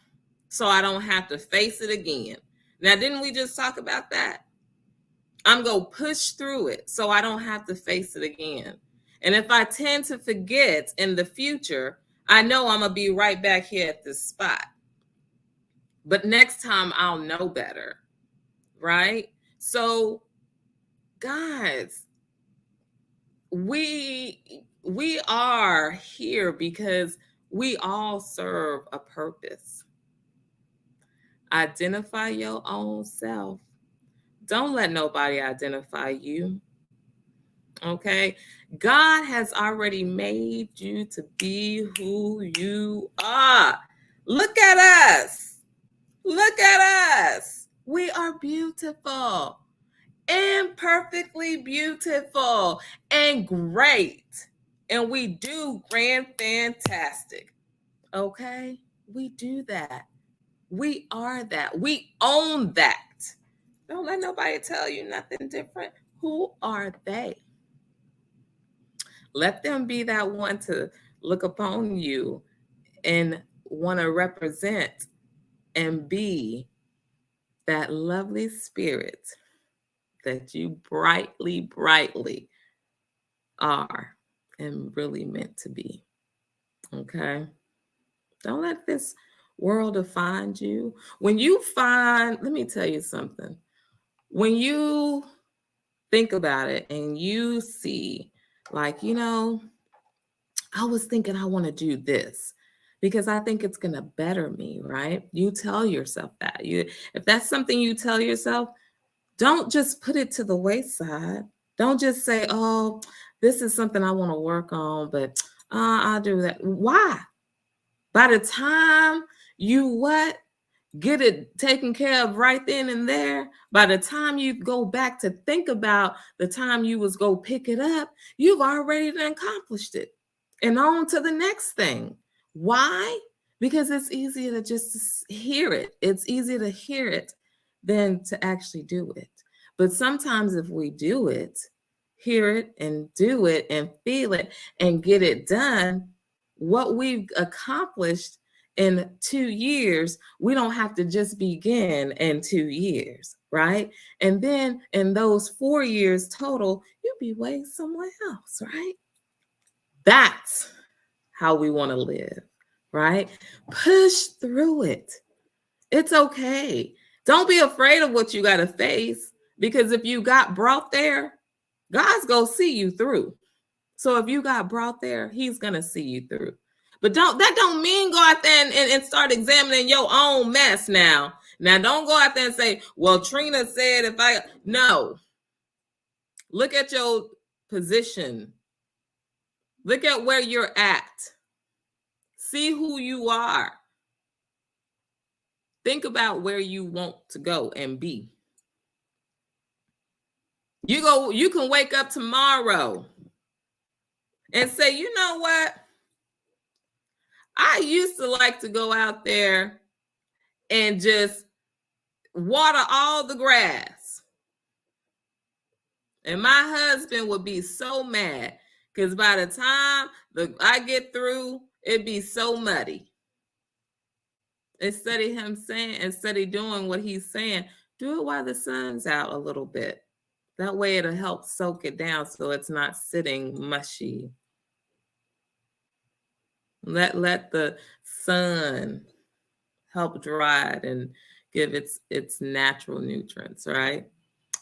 so I don't have to face it again. Now, didn't we just talk about that? I'm going to push through it so I don't have to face it again. And if I tend to forget in the future, I know I'm going to be right back here at this spot. But next time I'll know better, right? So, guys, we are here because we all serve a purpose. Identify your own self. Don't let nobody identify you. Okay? God has already made you to be who you are. Look at us. Look at us. We are beautiful, imperfectly beautiful, and great. And we do Grand-Fastic. Okay? We do that. We are that. We own that. Don't let nobody tell you nothing different. Who are they? Let them be that one to look upon you and want to represent and be that lovely spirit that you brightly are and really meant to be. Okay? Don't let this world define you. Let me tell you something. When you think about it and you see, like, I was thinking I want to do this. because I think it's going to better me, right? You tell yourself that. If that's something you tell yourself, don't just put it to the wayside. Don't just say, oh, this is something I want to work on, but I'll do that. Why? By the time you get it taken care of right then and there, by the time you go back to think about the time you was go pick it up, you've already accomplished it. And on to the next thing. Why? Because it's easier to just hear it. It's easier to hear it than to actually do it. But sometimes if we do it, hear it and do it and feel it and get it done, what we've accomplished in 2 years, we don't have to just begin in 2 years, right? And then in those 4 years total, you'll be way somewhere else, right? That's how we want to live, right? Push through it. It's okay. Don't be afraid of what you got to face, because if you got brought there, God's going to see you through. So if you got brought there, he's going to see you through. But that don't mean go out there and start examining your own mess now. Now, don't go out there and say, well, Trina said no. Look at your position. Look at where you're at. See who you are. Think about where you want to go and be. You can wake up tomorrow and say, you know what? I used to like to go out there and just water all the grass. And my husband would be so mad because by the time I get through, it'd be so muddy. Instead of doing what he's saying, do it while the sun's out a little bit. That way it'll help soak it down so it's not sitting mushy. Let the sun help dry it and give its natural nutrients, right?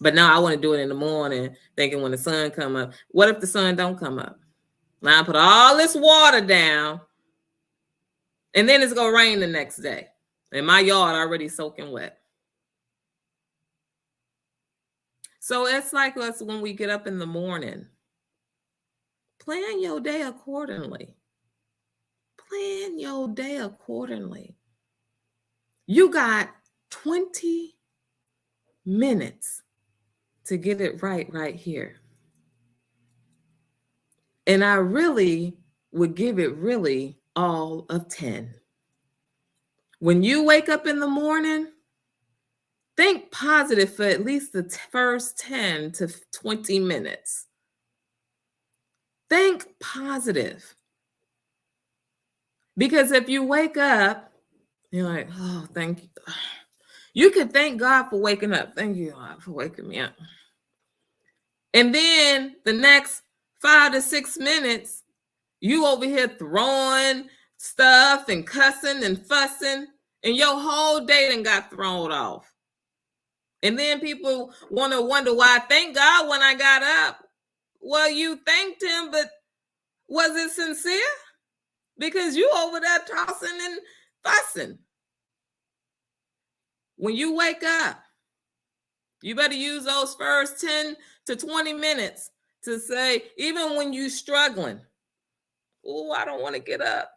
But now I want to do it in the morning, thinking when the sun come up. What if the sun don't come up? Now I put all this water down, and then it's going to rain the next day. And my yard already soaking wet. So it's like us when we get up in the morning. Plan your day accordingly. Plan your day accordingly. You got 20 minutes to get it right here. And I really would give it really all of 10. When you wake up in the morning, think positive for at least the first 10 to 20 minutes. Think positive. Because if you wake up, you're like, oh, thank you. You could thank God for waking up. Thank you, God, for waking me up. And then the next 5 to 6 minutes, you over here throwing stuff and cussing and fussing, and your whole day done got thrown off. And then people want to wonder why I thank God when I got up. Well, you thanked him, but was it sincere? Because you over there tossing and fussing. When you wake up, you better use those first 10 to 20 minutes to say, even when you're struggling, oh, I don't want to get up,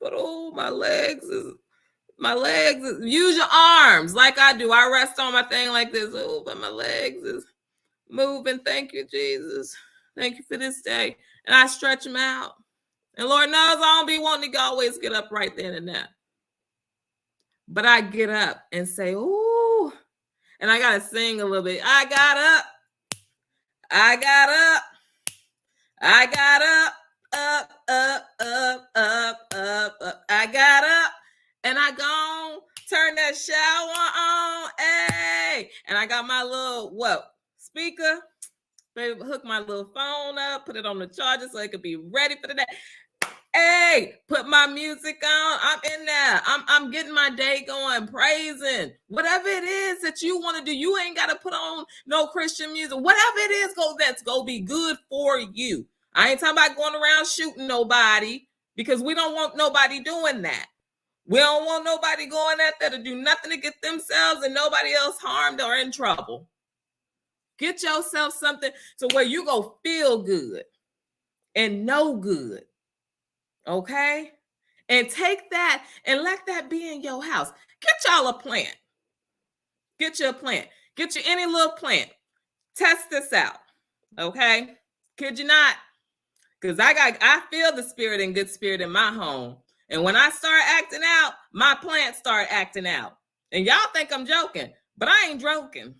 but oh, my legs, use your arms like I do. I rest on my thing like this. Oh, but my legs is moving. Thank you, Jesus. Thank you for this day. And I stretch them out. And Lord knows I don't be wanting to always get up right then and there. But I get up and say, ooh, and I got to sing a little bit. I got up. I got up. I got up. Up, up, up, up, up, up. I got up. And I gone turn that shower on. Hey. And I got my little, speaker. Baby, hook my little phone up, put it on the charger so it could be ready for the day. Hey, put my music on. I'm in there. I'm getting my day going, praising. Whatever it is that you want to do, you ain't got to put on no Christian music. Whatever it is, that's go be good for you. I ain't talking about going around shooting nobody. because we don't want nobody doing that. We don't want nobody going out there to do nothing to get themselves and nobody else harmed or in trouble. Get yourself something to where you go feel good and know good. Okay? And take that and let that be in your house. Get y'all a plant. Get you a plant. Get you any little plant. Test this out. Okay? Kid you not? Because I feel the spirit and good spirit in my home. And when I start acting out, my plants start acting out. And y'all think I'm joking, but I ain't joking.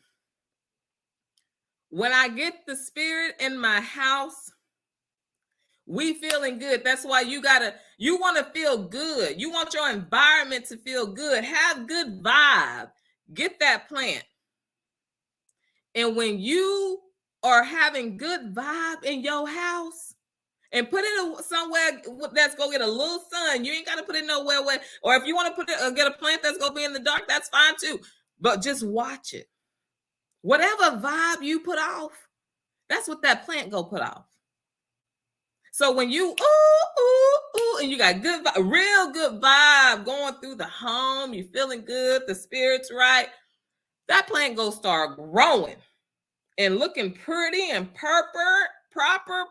When I get the spirit in my house, we feeling good. That's why you want to feel good. You want your environment to feel good. Have good vibe. Get that plant. And when you are having good vibe in your house, and put it somewhere that's going to get a little sun. You ain't got to put it nowhere where, or if you want to put it, get a plant that's going to be in the dark, that's fine too. But just watch it. Whatever vibe you put off, that's what that plant go put off. So when you, ooh, and you got good, real good vibe going through the home, you feeling good, the spirit's right, that plant go start growing and looking pretty and proper,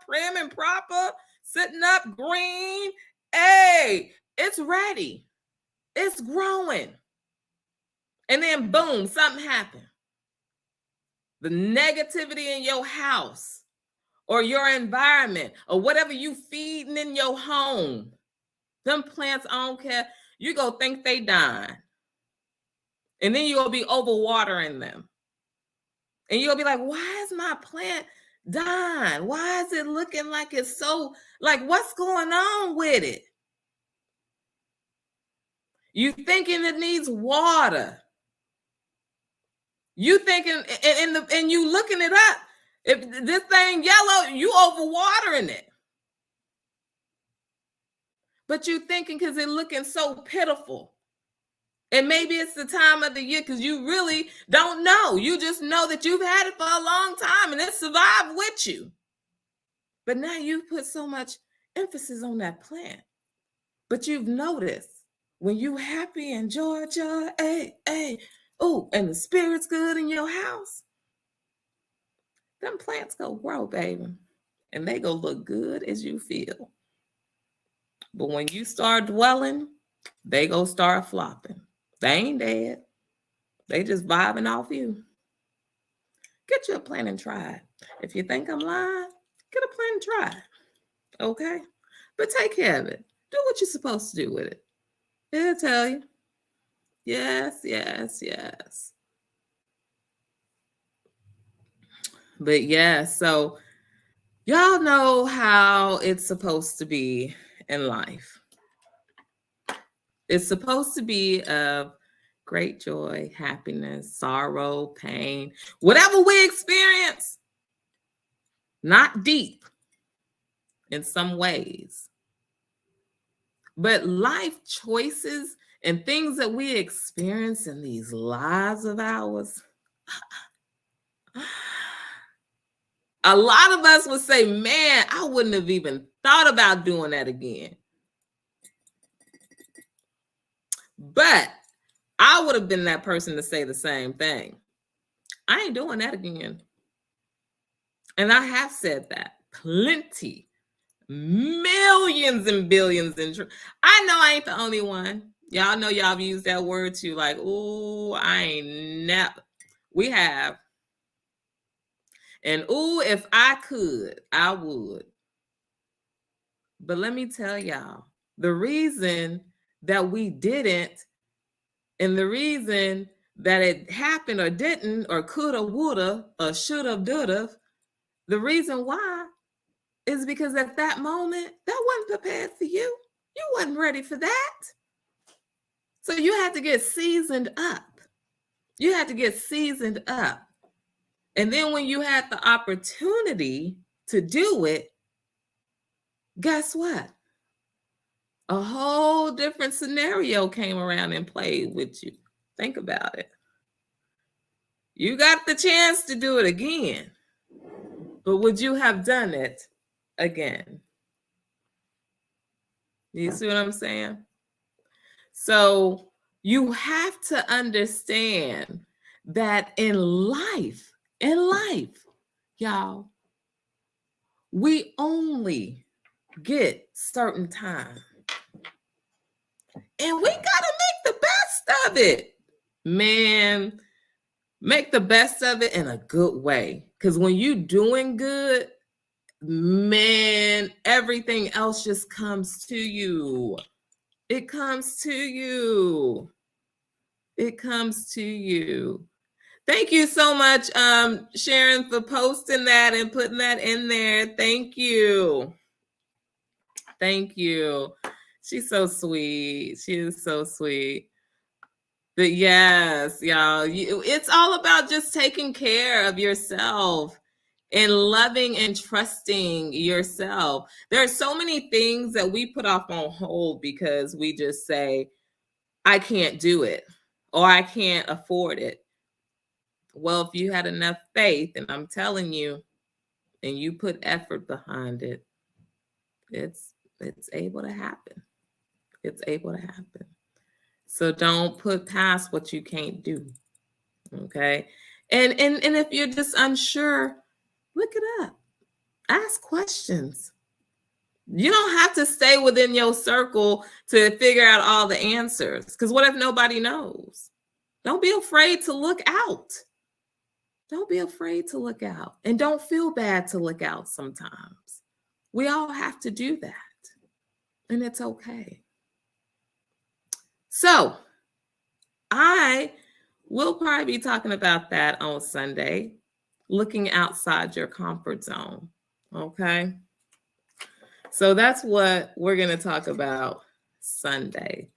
prim and proper, sitting up green. Hey, it's ready. It's growing. And then boom, something happened. The negativity in your house or your environment or whatever you feeding in your home, them plants, I don't care, you go think they dying. And then you'll be overwatering them. And you'll be like, why is my plant dying? Why is it looking like it's so, like, what's going on with it? You thinking it needs water. You thinking, and you looking it up. If this thing yellow, you overwatering it. But you thinking because it's looking so pitiful. And maybe it's the time of the year because you really don't know. You just know that you've had it for a long time and it survived with you. But now you put so much emphasis on that plant. But you've noticed when you happy in Georgia, and the spirit's good in your house, them plants go grow, baby. And they go look good as you feel. But when you start dwelling, they go start flopping. They ain't dead. They just vibing off you. Get you a plant and try it. If you think I'm lying, get a plant and try it. Okay? But take care of it. Do what you're supposed to do with it. It'll tell you. Yes. But yeah, so y'all know how it's supposed to be in life. It's supposed to be of great joy, happiness, sorrow, pain, whatever we experience, not deep in some ways. But life choices and things that we experience in these lives of ours, a lot of us would say, man, I wouldn't have even thought about doing that again. But I would have been that person to say the same thing. I ain't doing that again. And I have said that plenty, millions and billions. I know I ain't the only one. Y'all know y'all have used that word too, like, ooh, I ain't never. We have. And ooh, if I could, I would. But let me tell y'all, the reason that we didn't, and the reason that it happened or didn't, or coulda, woulda, or shoulda, doulda, the reason why is because at that moment, that wasn't prepared for you. You wasn't ready for that. So you had to get seasoned up. You had to get seasoned up. And then when you had the opportunity to do it, guess what? A whole different scenario came around and played with you. Think about it. You got the chance to do it again, but would you have done it again? You see what I'm saying? So you have to understand that in life, y'all, we only get certain time. And we got to make the best of it. Man, make the best of it in a good way. Because when you're doing good, man, everything else just comes to you. It comes to you. It comes to you. Thank you so much, Sharon, for posting that and putting that in there. Thank you. Thank you. She's so sweet. She is so sweet. But yes, y'all, it's all about just taking care of yourself and loving and trusting yourself. There are so many things that we put off on hold because we just say, I can't do it or I can't afford it. Well, if you had enough faith, and I'm telling you, and you put effort behind it, it's able to happen. It's able to happen. So don't put past what you can't do. Okay. And if you're just unsure, look it up. Ask questions. You don't have to stay within your circle to figure out all the answers. Because what if nobody knows? Don't be afraid to look out. Don't be afraid to look out. And don't feel bad to look out sometimes. We all have to do that. And it's okay. So I will probably be talking about that on Sunday, looking outside your comfort zone. Okay. So that's what we're going to talk about Sunday,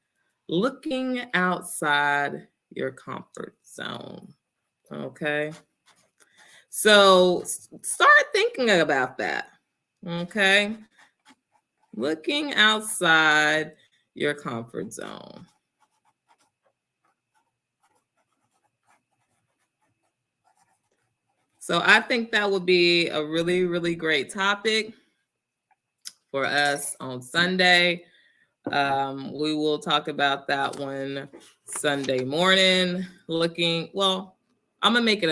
looking outside your comfort zone. Okay. So start thinking about that. Okay. Looking outside your comfort zone. So I think that would be a really, really great topic for us on Sunday. We will talk about that one Sunday morning. I'm gonna make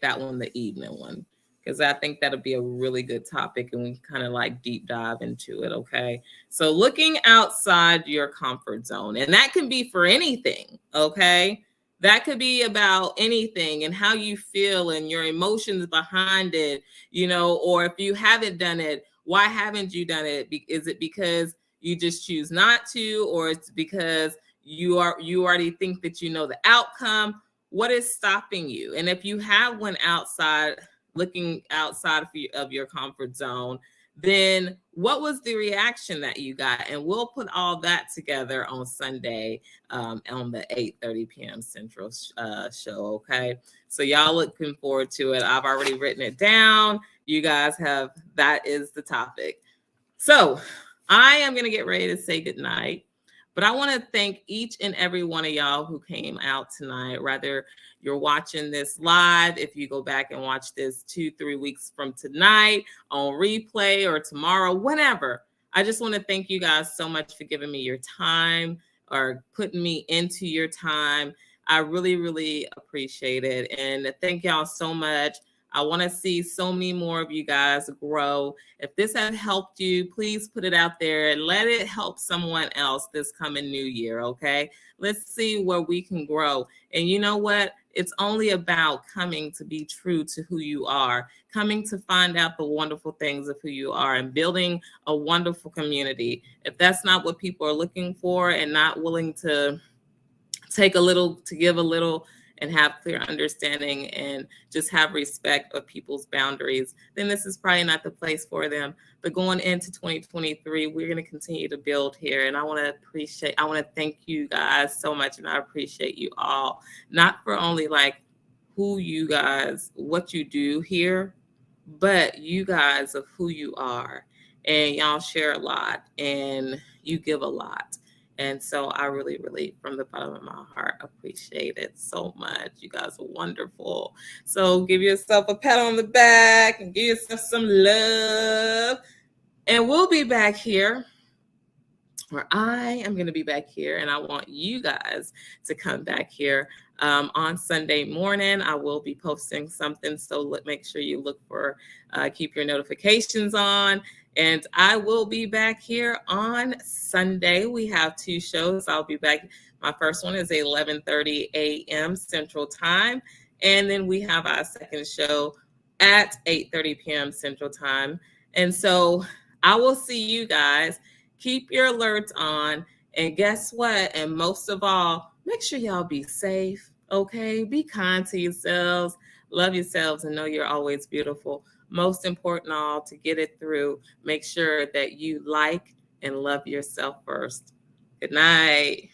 that one the evening one because I think that'll be a really good topic and we kind of like deep dive into it. Okay. So looking outside your comfort zone, and that can be for anything. Okay. That could be about anything and how you feel and your emotions behind it, or if you haven't done it, why haven't you done it? Is it because you just choose not to, or it's because you already think that you know the outcome? What is stopping you? And if you have one looking outside of your comfort zone, then what was the reaction that you got? And we'll put all that together on Sunday on the 8:30 p.m. Central show. Okay. So y'all looking forward to it. I've already written it down. You guys that is the topic. So I am going to get ready to say goodnight, but I want to thank each and every one of y'all who came out tonight, whether you're watching this live, if you go back and watch this 2-3 weeks from tonight on replay or tomorrow, whenever. I just want to thank you guys so much for giving me your time or putting me into your time. I really, really appreciate it. And thank y'all so much. I want to see so many more of you guys grow. If this has helped you, please put it out there and let it help someone else this coming new year, okay? Let's see where we can grow. And you know what? It's only about coming to be true to who you are, coming to find out the wonderful things of who you are and building a wonderful community. If that's not what people are looking for and not willing to take a little, to give a little, and have clear understanding and just have respect of people's boundaries, then this is probably not the place for them. But going into 2023, we're going to continue to build here. And I want to thank you guys so much. And I appreciate you all, not for only like what you do here, but you guys of who you are. And y'all share a lot and you give a lot. And so I really, really, from the bottom of my heart, appreciate it so much. You guys are wonderful. So give yourself a pat on the back and give yourself some love. And we'll be back here or I am going to be back here, and I want you guys to come back here on Sunday morning. I will be posting something, so make sure you look for, keep your notifications on. And I will be back here on Sunday. We have 2 shows. I'll be back. My first one is 11:30 a.m. Central Time. And then we have our second show at 8:30 p.m. Central Time. And so I will see you guys. Keep your alerts on. And guess what? And most of all, make sure y'all be safe, okay? Be kind to yourselves, love yourselves, and know you're always beautiful. Most important all, to get it through, make sure that you like and love yourself first. Good night.